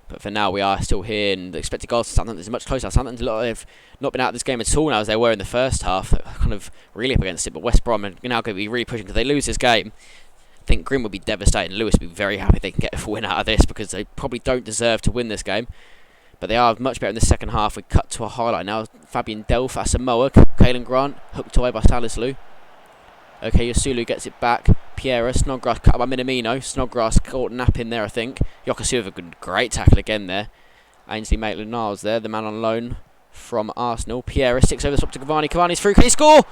But for now, we are still here, and the expected goals for Southampton is much closer. Southampton have not been out of this game at all now, as they were in the first half. They're kind of really up against it, but West Brom are now going to be really pushing. Because they lose this game, I think Grimm would be devastated, and Lewis would be very happy if they can get a win out of this, because they probably don't deserve to win this game. But they are much better in the second half. We cut to a highlight now. Fabian Delph, Asamoah, Caelan Grant, hooked away by Salisu. Okay, Yosulu gets it back. Piera, Snodgrass cut by Minamino. Snodgrass caught napping there, I think. Yokosu with a great tackle again there. Ainsley Maitland-Niles there, the man on loan from Arsenal. Piera sticks over the top to Cavani. Cavani's through. Can he score?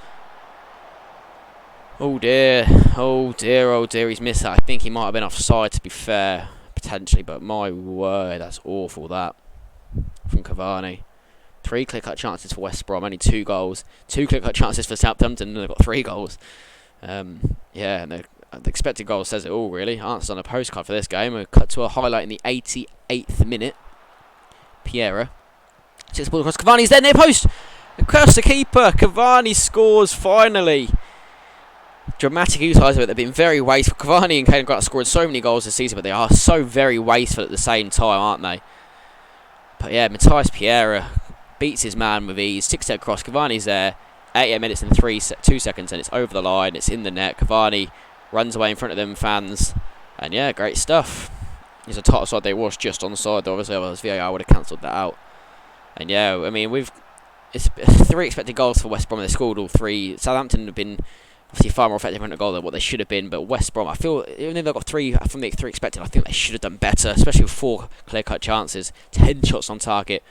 Oh dear. Oh dear, oh dear. He's missed that. I think he might have been offside, to be fair. Potentially, but my word, that's awful, that. From Cavani. 3 clear-cut chances for West Brom, only 2 goals. 2 clear-cut chances for Southampton, and they've got 3 goals. Yeah, and the expected goal says it all, really. Answers on a postcard for this game. We cut to a highlight in the 88th minute. Piera. 6 ball across. Cavani's there, near post. Across the keeper. Cavani scores finally. Dramatic utiliser, but they've been very wasteful. Cavani and Caelan Grant have scored so many goals this season, but they are so very wasteful at the same time, aren't they? But yeah, Matthias Piera beats his man with ease. 6 step cross. Cavani's there. 88 minutes and 2 seconds, and it's over the line. It's in the net. Cavani runs away in front of them fans, and yeah, great stuff. He's a top side. They was just on the side, though. Obviously, otherwise VAR would have cancelled that out. And yeah, I mean, it's 3 expected goals for West Brom. They scored all 3. Southampton have been obviously far more effective in front of goal than what they should have been, but West Brom, I feel, even though they've got 3 from the 3 expected, I think they should have done better, especially with 4 clear-cut chances, 10 shots on target.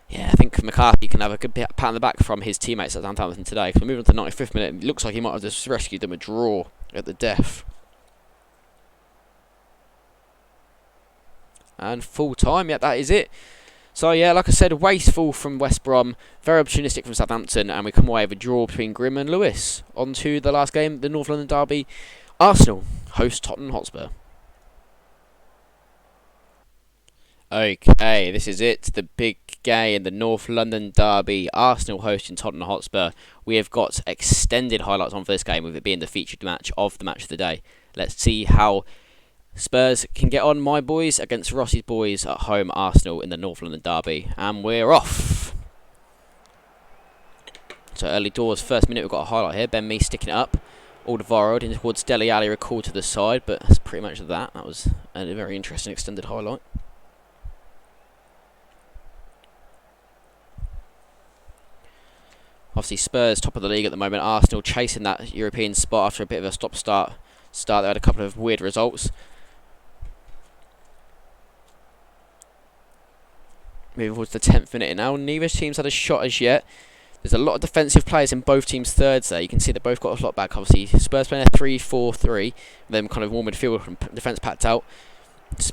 Yeah, I think McCarthy can have a good pat on the back from his teammates at Southampton today. Because we're moving on to the 95th minute. It looks like he might have just rescued them a draw at the death. And full time, yeah, that is it. So yeah, like I said, wasteful from West Brom, very opportunistic from Southampton, and we come away with a draw between Grimm and Lewis. On to the last game, the North London derby. Arsenal host Tottenham Hotspur. Okay, this is it, the big game, the North London derby, Arsenal hosting Tottenham Hotspur. We have got extended highlights on for this game, with it being the featured match of the day. Let's see how Spurs can get on, my boys, against Rossi's boys at home, Arsenal, in the North London derby. And we're off. So early doors, first minute, we've got a highlight here. Ben Mee sticking it up. Alderweireld in towards Dele Alli, recalled to the side, but that's pretty much that. That was a very interesting extended highlight. Obviously, Spurs top of the league at the moment. Arsenal chasing that European spot after a bit of a stop-start. They had a couple of weird results. Moving towards the 10th minute now. Neither team's had a shot as yet. There's a lot of defensive players in both teams' thirds there. You can see they both got a lot back. Obviously, Spurs playing a 3-4-3. Them kind of more midfield and defence packed out.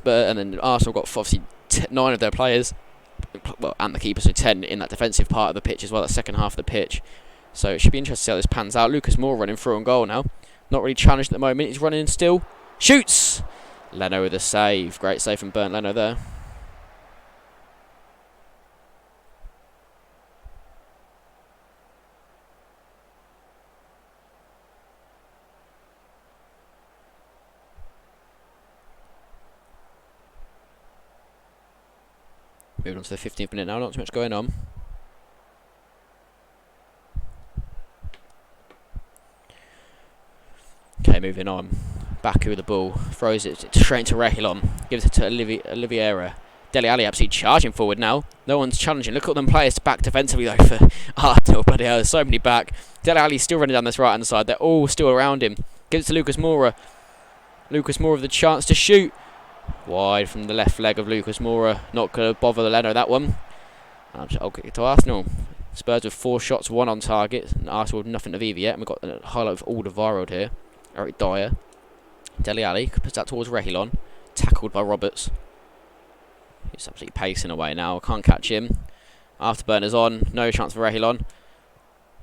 And then Arsenal got obviously 9 of their players. Well, and the keeper, so 10 in that defensive part of the pitch as well, that second half of the pitch. So it should be interesting to see how this pans out. Lucas Moore running through on goal now. Not really challenged at the moment. He's running still. Shoots! Leno with a save. Great save from Bernd Leno there. Moving on to the 15th minute now, not too much going on. Okay, moving on. Baku with the ball, throws it straight to Reguilon, gives it to Oliveira. Dele Alli absolutely charging forward now. No one's challenging. Look at them players back defensively though for Arsenal. Bloody hell, there's so many back. Dele Alli's still running down this right hand side. They're all still around him. Gives it to Lucas Moura. Lucas Moura with the chance to shoot. Wide from the left leg of Lucas Moura. Not going to bother the Leno that one. I'll get it to Arsenal. Spurs with 4 shots, 1 on target. And Arsenal with nothing to Viva yet. And we've got a highlight of Alderweireld here. Eric Dyer. Dele Alli puts that towards Reguilon. Tackled by Roberts. Just absolutely pacing away now. Can't catch him. Afterburner's on. No chance for Reguilón.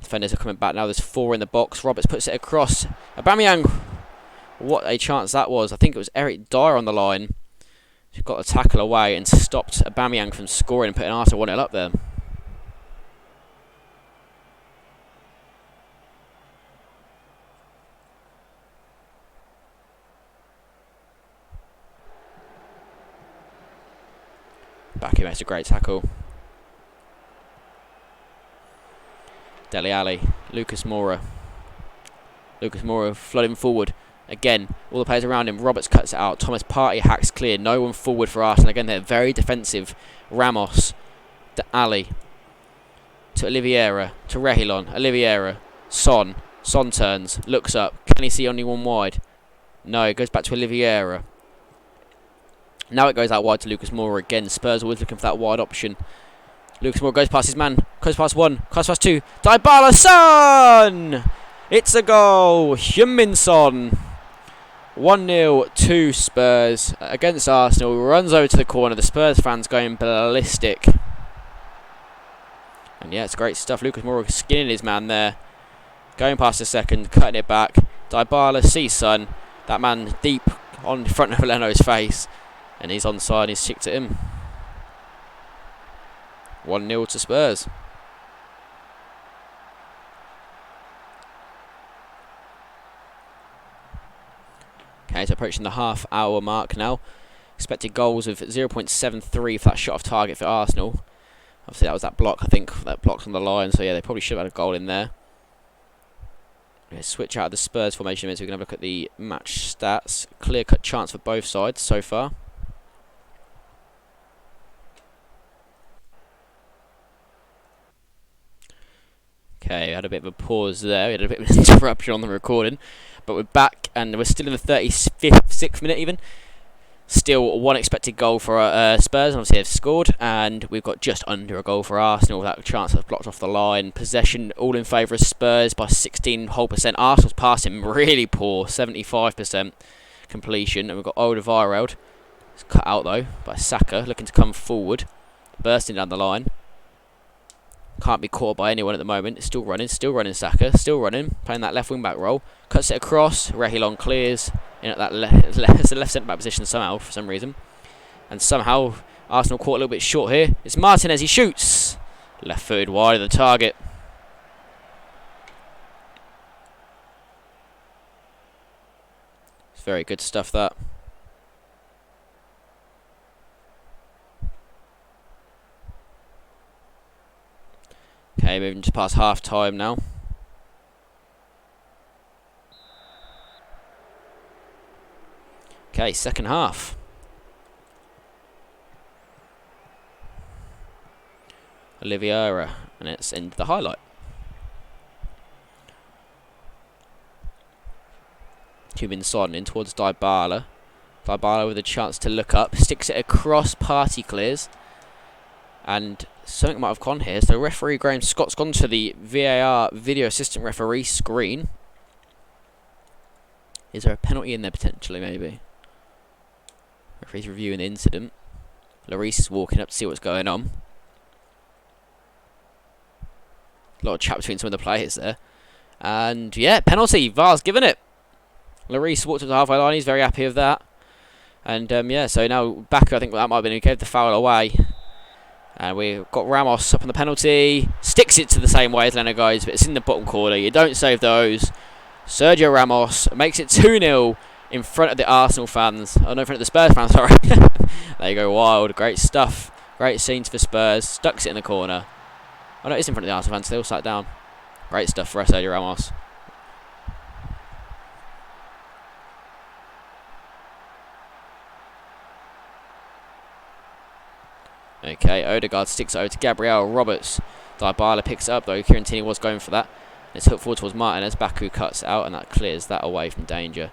Defenders are coming back now. There's 4 in the box. Roberts puts it across. Aubameyang. What a chance that was. I think it was Eric Dyer on the line. He got the tackle away and stopped Aubameyang from scoring and putting Arsenal 1-0 up there. Back, he makes a great tackle. Dele Alli, Lucas Moura. Lucas Moura flooding forward. Again, all the players around him. Roberts cuts it out. Thomas Partey hacks clear. No one forward for Arsenal. Again, they're very defensive. Ramos, to Ali, to Oliveira, to Reguilón. Oliveira, Son. Son turns, looks up. Can he see only one wide? No, it goes back to Oliveira. Now it goes out wide to Lucas Moura again. Spurs always looking for that wide option. Lucas Moura goes past his man. Goes past 1. Goes past 2. Dybala, Son! It's a goal. Heung-min Son. 1-0 to Spurs against Arsenal. Runs over to the corner. The Spurs fans going ballistic. And yeah, it's great stuff. Lucas Moura skinning his man there. Going past the second. Cutting it back. Dybala sees Son. That man deep on front of Leno's face. And he's onside. He's kicked at him. 1-0 to Spurs. Okay, so approaching the half-hour mark now. Expected goals of 0.73 for that shot off target for Arsenal. Obviously, that was that block, I think. That block's on the line, so yeah, they probably should have had a goal in there. Okay, switch out of the Spurs formation a minute so we can have a look at the match stats. Clear-cut chance for both sides so far. Okay, we had a bit of a pause there. We had a bit of an interruption on the recording. But we're back, and we're still in the 36th minute even. Still 1 expected goal for Spurs, and obviously they've scored. And we've got just under a goal for Arsenal. That chance that's blocked off the line. Possession all in favour of Spurs by 16%. Arsenal's passing really poor, 75% completion. And we've got Alderweireld. It's cut out though by Saka, looking to come forward. Bursting down the line. Can't be caught by anyone at the moment. It's still running Saka, still running, playing that left wing back role. Cuts it across, Reguilón clears in at that left centre back position somehow for some reason. And somehow Arsenal caught a little bit short here. It's Martinez, he shoots. Left footed wide of the target. It's very good stuff that. Okay, moving just past half time now. Okay, second half. Oliveira, and it's into the highlight. Heung-min Son in towards Dybala. Dybala with a chance to look up, sticks it across, Partey clears. And something might have gone here. So referee Graham Scott's gone to the VAR video assistant referee screen. Is there a penalty in there potentially, maybe? Referee's reviewing the incident. Lloris is walking up to see what's going on. A lot of chat between some of the players there. And yeah, penalty. VAR's given it. Lloris walked up to the halfway line. He's very happy with that. And yeah, so now Baku, I think that might have been who gave the foul away. And we've got Ramos up on the penalty. Sticks it to the same way as Leno goes, but it's in the bottom corner. You don't save those. Sergio Ramos makes it 2-0 in front of the Arsenal fans. Oh, no, in front of the Spurs fans, sorry. There you go, wild. Great stuff. Great scenes for Spurs. Stucks it in the corner. Oh, no, it's in front of the Arsenal fans. They all sat down. Great stuff for Sergio Ramos. Okay, Odegaard sticks it over to Gabriel Roberts. Dybala picks it up though. Kieran Tierney was going for that. It's hooked forward towards Martinez. Baku cuts it out and that clears that away from danger.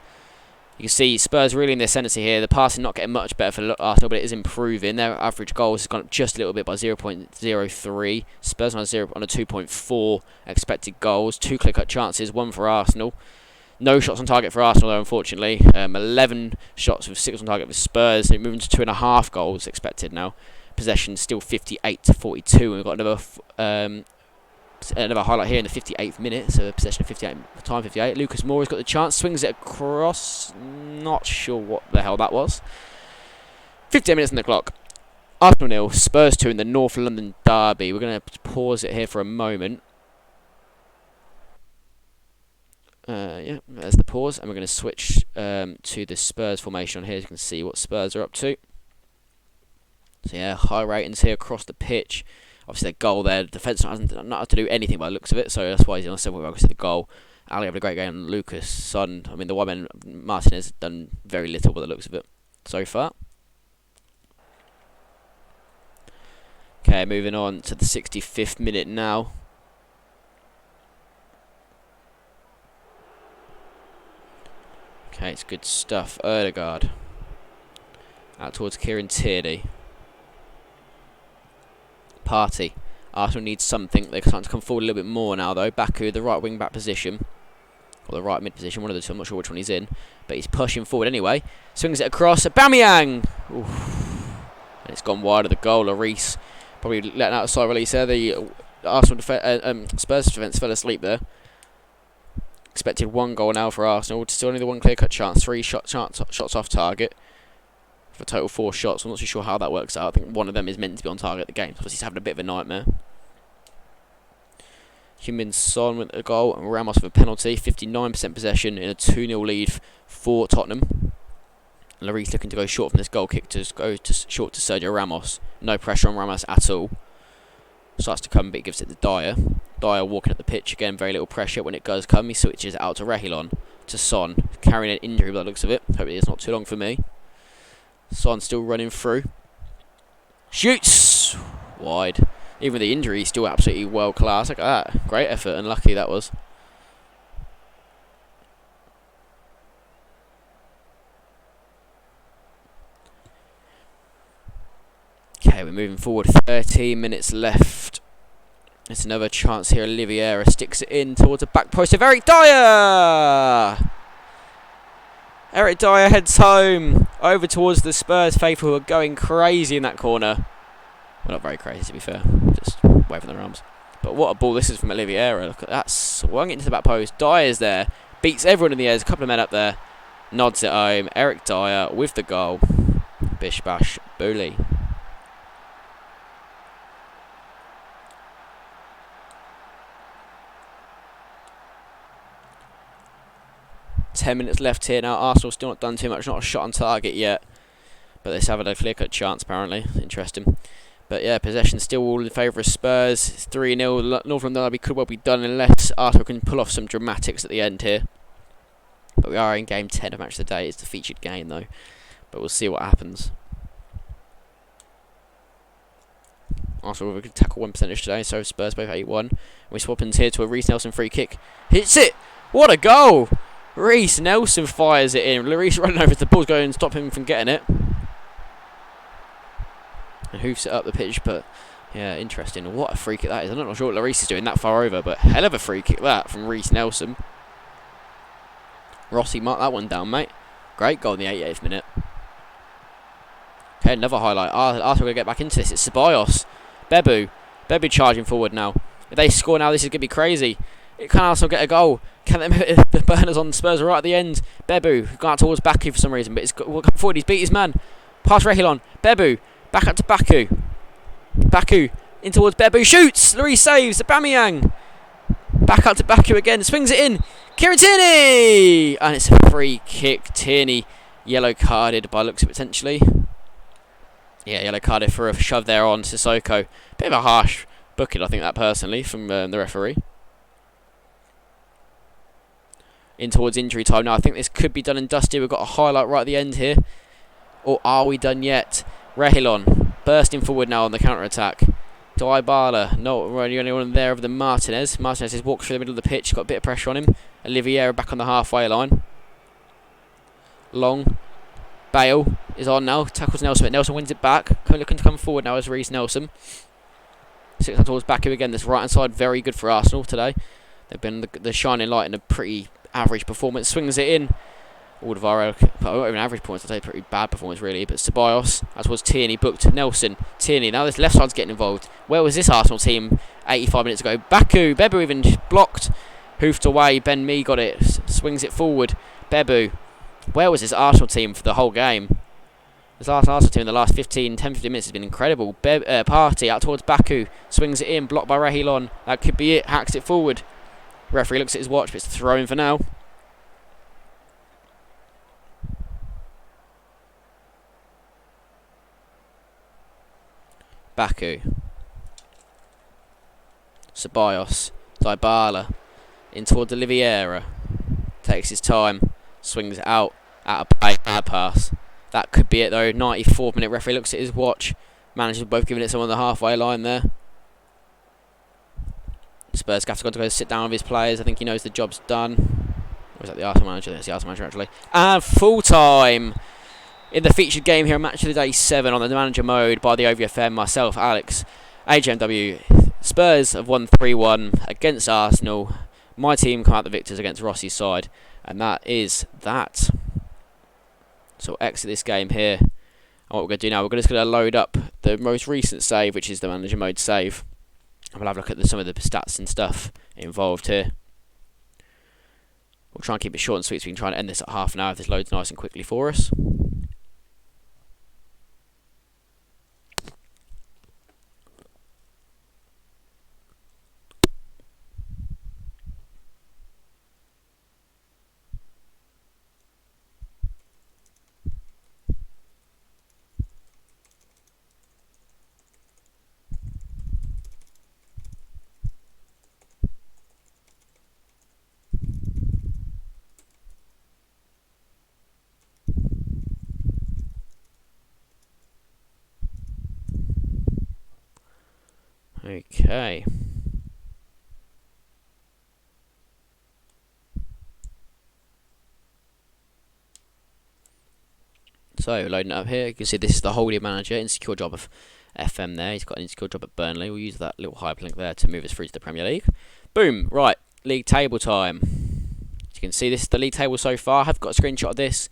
You can see Spurs really in the ascendancy here. The passing not getting much better for Arsenal, but it is improving. Their average goals has gone up just a little bit by 0.03. Spurs on a 2.4 expected goals. 2 clear-cut chances, 1 for Arsenal. No shots on target for Arsenal, though, unfortunately. 11 shots with 6 on target for Spurs. They're moving to 2.5 goals expected now. Possession still 58-42. And we've got another highlight here in the 58th minute. So possession of 58, time 58. Lucas Moura's got the chance, swings it across. Not sure what the hell that was. 15 minutes on the clock. Arsenal 0, Spurs 2 in the North London derby. We're going to pause it here for a moment. Yeah, there's the pause, and we're going to switch to the Spurs formation on here. So you can see what Spurs are up to. So yeah, high ratings here across the pitch. Obviously, their goal there, the defence hasn't had to do anything by the looks of it, so that's why he's on 7 well. The goal. Ali having a great game. Lucas, Son. I mean, the woman Martinez has done very little by the looks of it so far. Okay, moving on to the 65th minute now. Okay, it's good stuff. Erdegaard. Out towards Kieran Tierney. Partey. Arsenal needs something. They're starting to come forward a little bit more now, though. Baku, the right wing back position. Or the right mid position. One of the two. I'm not sure which one he's in. But he's pushing forward anyway. Swings it across. Aubameyang! Oof. And it's gone wide of the goal. Lloris probably letting out a side release there. The Arsenal Spurs defence fell asleep there. Expected 1 goal now for Arsenal. Still only the 1 clear-cut chance. 3 shots off target. For a total 4 shots. I'm not too sure how that works out. I think one of them is meant to be on target at the game. Obviously he's having a bit of a nightmare. Heung-min Son with a goal and Ramos with a penalty. 59% possession in a 2-0 lead for Tottenham. Lloris looking to go short from this goal kick to go short to Sergio Ramos. No pressure on Ramos at all. Starts to come, but he gives it to Dyer. Dyer walking up the pitch again, very little pressure when it does come. He switches out to Reguilón, to Son, carrying an injury by the looks of it. Hopefully it's not too long for me. Son still running through. Shoots! Wide. Even with the injury, he's still absolutely world class. Look at that. Great effort, and lucky that was. Okay, we're moving forward. 13 minutes left. It's another chance here. Oliveira sticks it in towards the back post of Eric Dyer. Eric Dyer heads home over towards the Spurs faithful who are going crazy in that corner. Well, not very crazy to be fair. Just waving their arms. But what a ball this is from Oliveira. Look at that. Swung it into the back post. Dyer's there. Beats everyone in the air. There's a couple of men up there. Nods it home. Eric Dyer with the goal. Bish bash bully. Ten minutes left here now. Arsenal still not done too much. Not a shot on target yet. But they're having a clear-cut chance, apparently. Interesting. But yeah, possession still all in favour of Spurs. It's 3-0. North London Derby could well be done unless Arsenal can pull off some dramatics at the end here. But we are in game 10 of Match of the Day. It's the featured game, though. But we'll see what happens. Arsenal with a good tackle 1 percentage today, so Spurs both 8-1. We swap ins here to a Reece Nelson free kick. Hits it! What a goal! Reece Nelson fires it in. Lloris running over to the ball, going and stop him from getting it. And hoofs it up the pitch, but yeah, interesting. What a free kick that is. I'm not sure what Lloris is doing that far over, but hell of a free kick that from Reece Nelson. Rossi marked that one down, mate. Great goal in the 88th minute. Okay, another highlight. Arsenal going to get back into this. It's Ceballos. Bebu charging forward now. If they score now, this is going to be crazy. Can Arsenal get a goal? Can they the burners on Spurs are right at the end? Bebu gone out towards Baku for some reason, but it's come forward. He's beat his man. Past Reguilón. Bebu back up to Baku. Baku in towards Bebu. Shoots. Lloris saves. Aubameyang back up to Baku again. Swings it in. Kieran Tierney, and it's a free kick. Tierney yellow carded by looks of it potentially. Yeah, yellow carded for a shove there on Sissoko. Bit of a harsh booking, I think that personally from the referee. In towards injury time now. I think this could be done and dusted. We've got a highlight right at the end here. Or are we done yet? Reguilón bursting forward now on the counter-attack. Dybala, no, we're the only one there of the Martinez. Martinez has walked through the middle of the pitch, got a bit of pressure on him. Oliveira back on the halfway line. Long. Bale is on now, tackles Nelson, but Nelson wins it back. Looking to come forward now as Reece Nelson. 6 towards Baku again. This right hand side very good for Arsenal today. They've been the shining light in a pretty average performance. Swings it in. All of our not even average points, I'd say pretty bad performance really. But Ceballos, as was Tierney, booked Nelson. Tierney, now this left side's getting involved. Where was this Arsenal team 85 minutes ago? Bebu even blocked. Hoofed away, Ben Mee got it. Swings it forward. Bebu. Where was this Arsenal team for the whole game? This last Arsenal team in the last 10-15 minutes has been incredible. Partey out towards Baku. Swings it in, blocked by Rahilon. That could be it, hacks it forward. Referee looks at his watch, but it's thrown for now. Baku. Ceballos. Dybala. In towards Oliveira. Takes his time. Swings it out. Out of play. Bad pass. That could be it though. 94th minute. Referee looks at his watch. Managers both giving it someone on the halfway line there. Spurs have got to go sit down with his players. I think he knows the job's done. Or is that the Arsenal manager? That's the Arsenal manager actually. And full time in the featured game here on Match of the Day 7 on the manager mode by the OVFM. Myself, Alex, AjmW. Spurs have won 3-1 against Arsenal. My team come out the victors against Rossi's side, and that is that. So we'll exit this game here. And what we're going to do now, we're just going to load up the most recent save, which is the manager mode save. And we'll have a look at some of the stats and stuff involved here. We'll try and keep it short and sweet so we can try and end this at half an hour if this loads nice and quickly for us. Okay. So, loading it up here, you can see this is the holding manager, insecure job of FM there. He's got an insecure job at Burnley. We'll use that little hyperlink there to move us through to the Premier League. Boom! Right, league table time. As you can see, this is the league table so far. I've got a screenshot of this.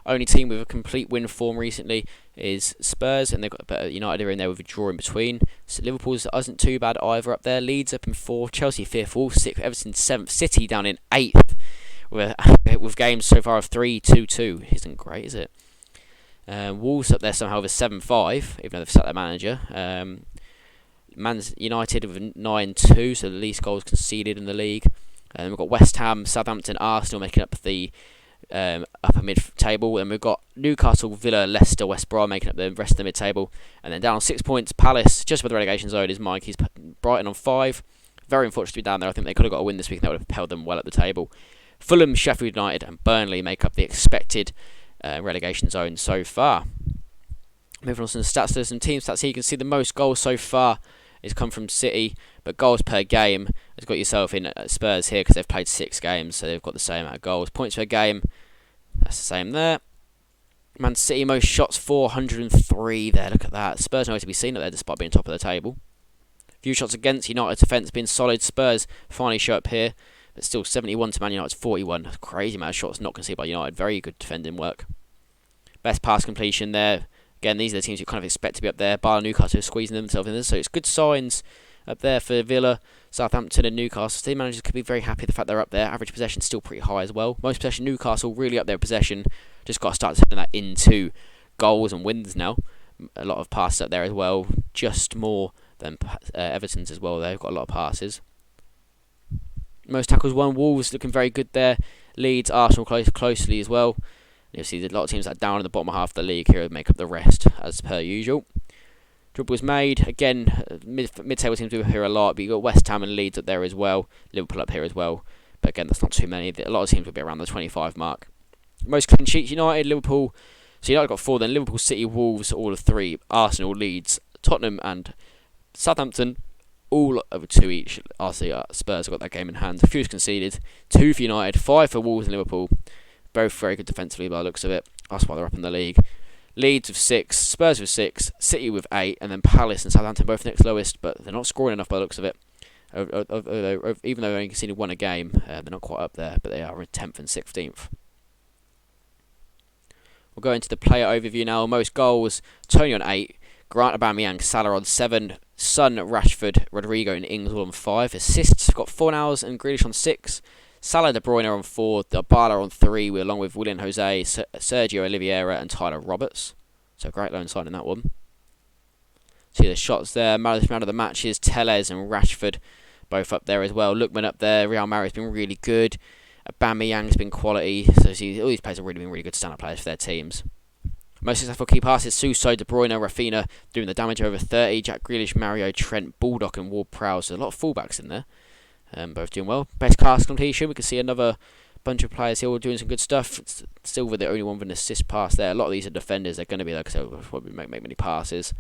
Only team with a complete win form recently is Spurs, and they've got a better United are in there with a draw in between. So Liverpool's isn't too bad either up there. Leeds up in 4th, Chelsea 5th, Wolves 6th, Everton 7th, City down in 8th with games so far of 3-2-2. Isn't great, is it? Wolves up there somehow with 7-5, even though they've set their manager. Man United with 9-2, so the least goals conceded in the league. And we've got West Ham, Southampton, Arsenal making up the upper mid-table, and we've got Newcastle, Villa, Leicester, West Brom making up the rest of the mid-table, and then down on 6 points, Palace, just for the relegation zone, is Mike. He's Brighton on 5. Very unfortunate to be down there. I think they could have got a win this week, and that would have held them well at the table. Fulham, Sheffield United, and Burnley make up the expected relegation zone so far. Moving on to the stats, there's some team stats here. You can see the most goals so far has come from City, but goals per game has got yourself in Spurs here because they've played 6 games, so they've got the same amount of goals. Points per game, that's the same there. Man City, most shots, 403 there, look at that. Spurs nowhere to be seen up there despite being top of the table. Few shots against, United's defence being solid. Spurs finally show up here, but still 71 to Man United's 41. That's a crazy amount of shots not conceded by United. Very good defending work. Best pass completion there. Again, these are the teams you kind of expect to be up there. Bar Newcastle squeezing themselves in there, so it's good signs up there for Villa, Southampton and Newcastle. Team managers could be very happy with the fact they're up there. Average possession still pretty high as well. Most possession, Newcastle really up there possession. Just got to start turning that into goals and wins now. A lot of passes up there as well. Just more than Everton's as well. They've got a lot of passes. Most tackles won. Wolves looking very good there. Leeds, Arsenal closely as well. You'll see a lot of teams that are down in the bottom half of the league here make up the rest as per usual. Dribble was made. Again, mid-table teams do here a lot, but you've got West Ham and Leeds up there as well. Liverpool up here as well. But again, that's not too many. A lot of teams will be around the 25 mark. Most clean sheets, United, Liverpool. So United got 4 then. Liverpool, City, Wolves, all of 3. Arsenal, Leeds, Tottenham and Southampton, all over 2 each. Spurs have got that game in hand. A few's conceded. 2 for United, 5 for Wolves and Liverpool. Both very good defensively by the looks of it. That's why they're up in the league. Leeds with 6, Spurs with 6, City with 8, and then Palace and Southampton both next lowest, but they're not scoring enough by the looks of it. Even though they only conceded one a game, they're not quite up there, but they are in 10th and 16th. We'll go into the player overview now. Most goals: Tony on 8, Grant, Aubameyang, Salah on 7, Son, Rashford, Rodrigo, and Ings all on 5. Assists: got Fornals and Grealish on 6. Salah, De Bruyne on 4, Dybala on 3, along with Willian Jose, Sergio Oliveira, and Tyler Roberts. So great loan signing that one. See the shots there. Man of the matches: Telles and Rashford, both up there as well. Lookman up there. Real Madrid's been really good. Aubameyang's been quality. So see, all these players have really been really good stand-up players for their teams. Most successful key passes: Suso, De Bruyne, Rafinha doing the damage over 30. Jack Grealish, Mario, Trent, Baldock, and Ward-Prowse. So a lot of fullbacks in there. Both doing well. Best pass completion: we can see another bunch of players here all doing some good stuff. Silver, the only one with an assist pass there. A lot of these are defenders. They're going to be there because they'll probably make many passes.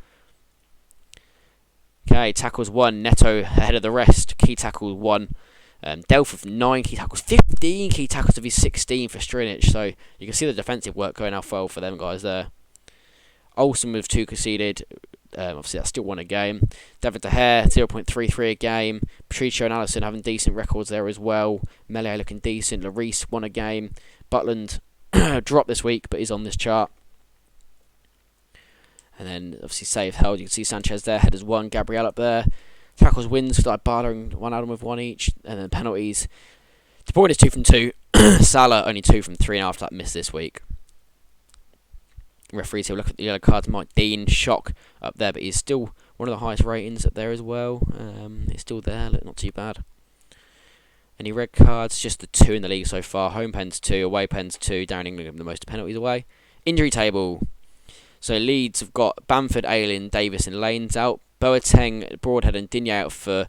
Okay, tackles 1. Neto ahead of the rest. Key tackles 1. Delph with 9 key tackles, 15 key tackles of his 16 for Strinic. So you can see the defensive work going out well for them guys there. Olsen with 2 conceded. Obviously, that's still won a game. David De Gea, 0.33 a game. Patricio and Allison having decent records there as well. Melee looking decent. Lloris won a game. Butland dropped this week, but is on this chart. And then, obviously, save held. You can see Sanchez there. Headers 1. Gabriel up there. Tackles, wins, like Barter and one Adam with 1 each. And then penalties. De Bruyne is 2 from 2. Salah only 2 from 3 after that miss this week. Referees here look at the yellow cards. Mike Dean, shock up there, but he's still one of the highest ratings up there as well. It's still there, look, not too bad. Any red cards? Just the 2 in the league so far. Home pens 2, away pens 2. Darren England giving the most penalties away. Injury table. So Leeds have got Bamford, Ayling, Davis, and Lanes out. Boateng, Broadhead, and Digne out for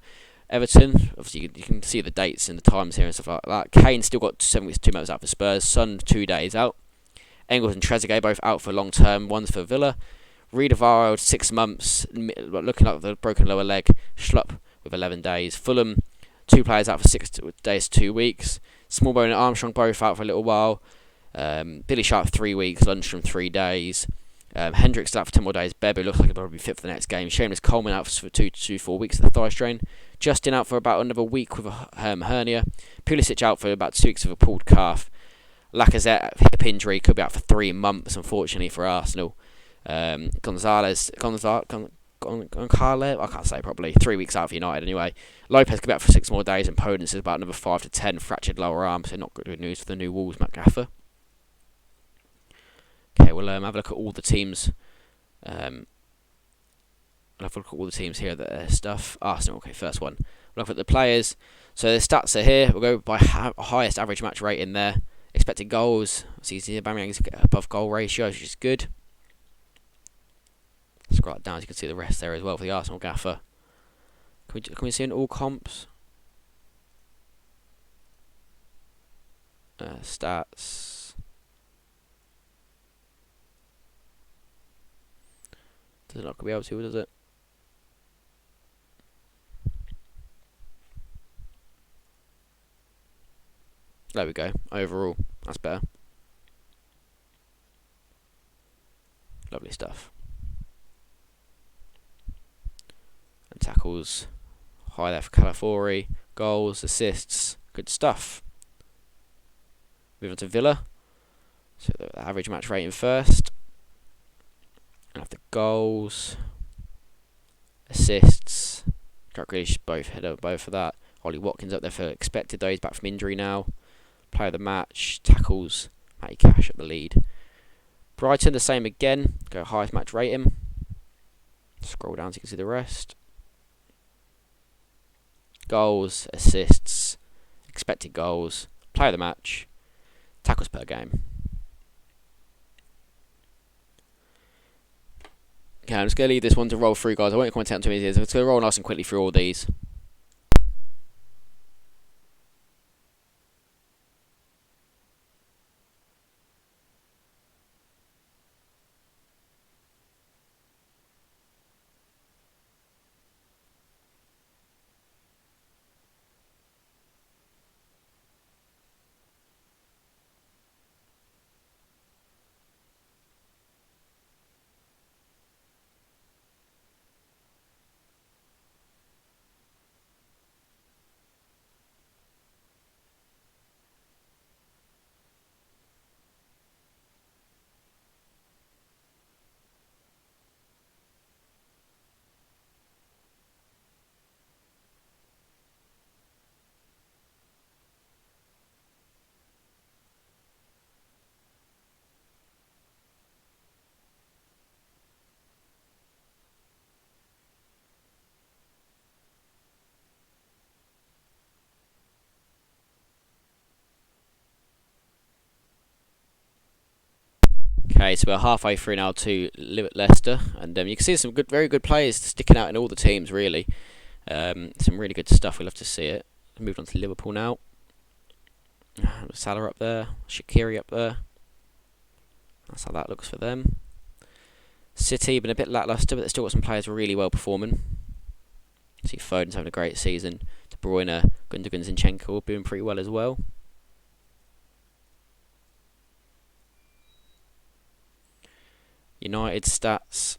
Everton. Obviously, you can see the dates and the times here and stuff like that. Kane still got 7 weeks, 2 months out for Spurs. Son, 2 days out. Engels and Trezeguet both out for long term. One's for Villa. Reed of Arrold, 6 months, looking like the broken lower leg. Schlupp with 11 days. Fulham, 2 players out for 6 days, 2 weeks. Smallbone and Armstrong both out for a little while. Billy Sharp 3 weeks. Lundstrom 3 days. Hendricks out for 10 more days. Bebe looks like he'll probably be fit for the next game. Seamus Coleman out for 2 to 4 weeks of the thigh strain. Justin out for about another week with a hernia. Pulisic out for about 2 weeks with a pulled calf. Lacazette, hip injury, could be out for 3 months, unfortunately, for Arsenal. Gonzalez, I can't say properly, 3 weeks out for United anyway. Lopez could be out for 6 more days, and Podence is about another 5 to 10, fractured lower arm, so not good news for the new Wolves, Matt Gaffer. Okay, we'll have a look at all the teams. I'll have a look at all the teams here, their stuff. Arsenal, okay, first one. We'll look at the players. So the stats are here. We'll go by highest average match rate in there. Expected goals. See, Aubameyang's above goal ratio, which is good. Scroll it down, so you can see the rest there as well for the Arsenal Gaffer. Can we see in all comps? Stats. Does it not be able to, does it? There we go. Overall, that's better. Lovely stuff. And tackles, high there for Calafiori. Goals, assists, good stuff. Move on to Villa. So the average match rating first. And after goals, assists, Jack Grealish both for that. Ollie Watkins up there for expected though, he's back from injury now. Player of the match, tackles, Matty Cash at the lead. Brighton the same again, go highest match rating. Scroll down so you can see the rest. Goals, assists, expected goals, player of the match, tackles per game. Okay, I'm just going to leave this one to roll through, guys. I won't comment on too many. I'm just going to roll nice and quickly through all these. Okay, so we're halfway through now to Leicester, and you can see some very good players sticking out in all the teams, really. Some really good stuff. We love to see it. Moving on to Liverpool now. Salah up there, Shaqiri up there. That's how that looks for them. City been a bit lacklustre, but they've still got some players really well performing. See Foden's having a great season. De Bruyne, Gundogan, Zinchenko doing pretty well as well. United stats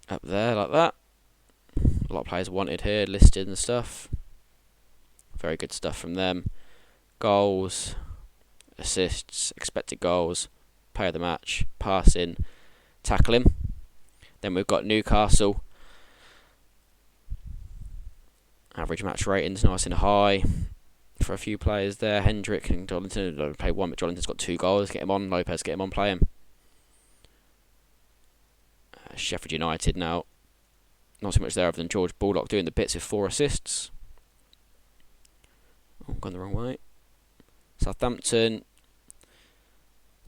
up there like that. A lot of players wanted here, listed and stuff. Very good stuff from them. Goals, assists, expected goals, player of the match, passing, tackling. Then we've got Newcastle. Average match ratings nice and high for a few players there. Hendrick and Jolinton only played one, but Jolinton's got 2 goals. Get him on. Lopez, get him on, play him. Sheffield United now. Not so much there other than George Bullock doing the bits with 4 assists. Oh, gone the wrong way. Southampton.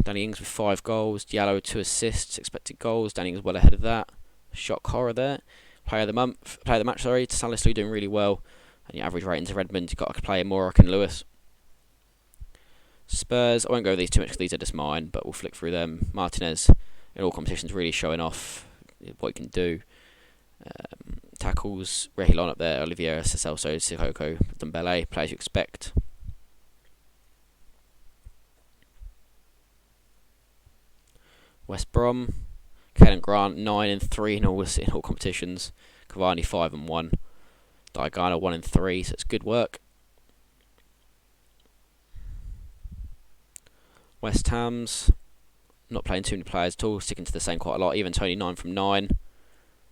Danny Ings with 5 goals. Diallo with 2 assists. Expected goals. Danny Ings well ahead of that. Shock horror there. Player of the match, sorry. Salisu doing really well. And your average ratings of Redmond, you've got a player Morak and Lewis. Spurs, I won't go over these too much because these are just mine, but we'll flick through them. Martinez in all competitions really showing off what he can do. Tackles, Reguilon up there, Olivier, Celso, Sissoko, Dembele, players you expect. West Brom, Kellen Grant 9 and 3 in all competitions. Cavani 5 and 1. Diagana 1 and 3, so it's good work. West Ham's not playing too many players at all, sticking to the same quite a lot. Even Tony 9 from 9,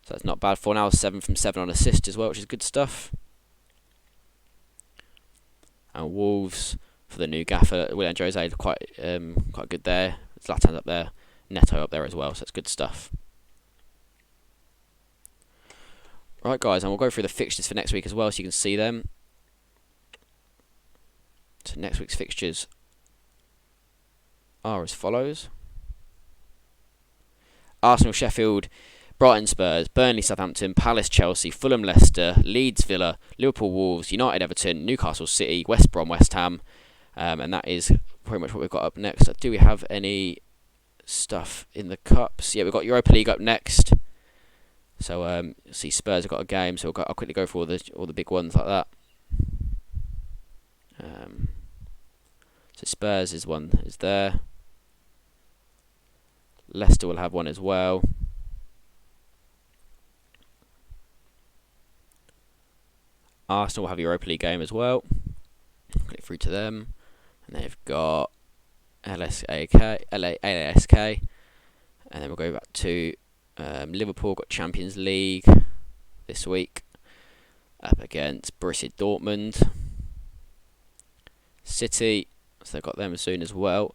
so that's not bad. 4 now 7 from 7 on assist as well, which is good stuff. And Wolves for the new gaffer, Willian Jose quite good there. Zlatan's up there, Neto up there as well, so it's good stuff. Right, guys, and we'll go through the fixtures for next week as well, so you can see them. So next week's fixtures are as follows: Arsenal, Sheffield, Brighton, Spurs, Burnley, Southampton, Palace, Chelsea, Fulham, Leicester, Leeds, Villa, Liverpool, Wolves, United, Everton, Newcastle City, West Brom, West Ham, and that is pretty much what we've got up next. Do we have any stuff in the cups? Yeah, we've got Europa League up next. So see, Spurs have got a game, so I'll quickly go for all the big ones like that. So Spurs is there. Leicester will have one as well. Arsenal will have a Europa League game as well. Click through to them, and they've got LASK, and then we'll go back to Liverpool. Got Champions League this week up against Borussia Dortmund. City, so they've got them soon as well.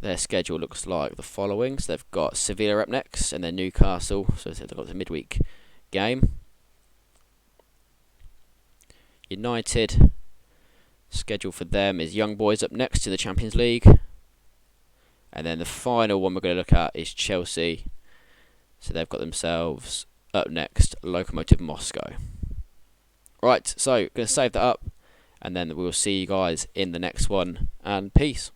Their schedule looks like the following. So they've got Sevilla up next, and then Newcastle. So they've got the midweek game. United, schedule for them is Young Boys up next to the Champions League. And then the final one we're going to look at is Chelsea. So they've got themselves up next, Lokomotiv Moscow. Right, so going to save that up, and then we'll see you guys in the next one, and peace.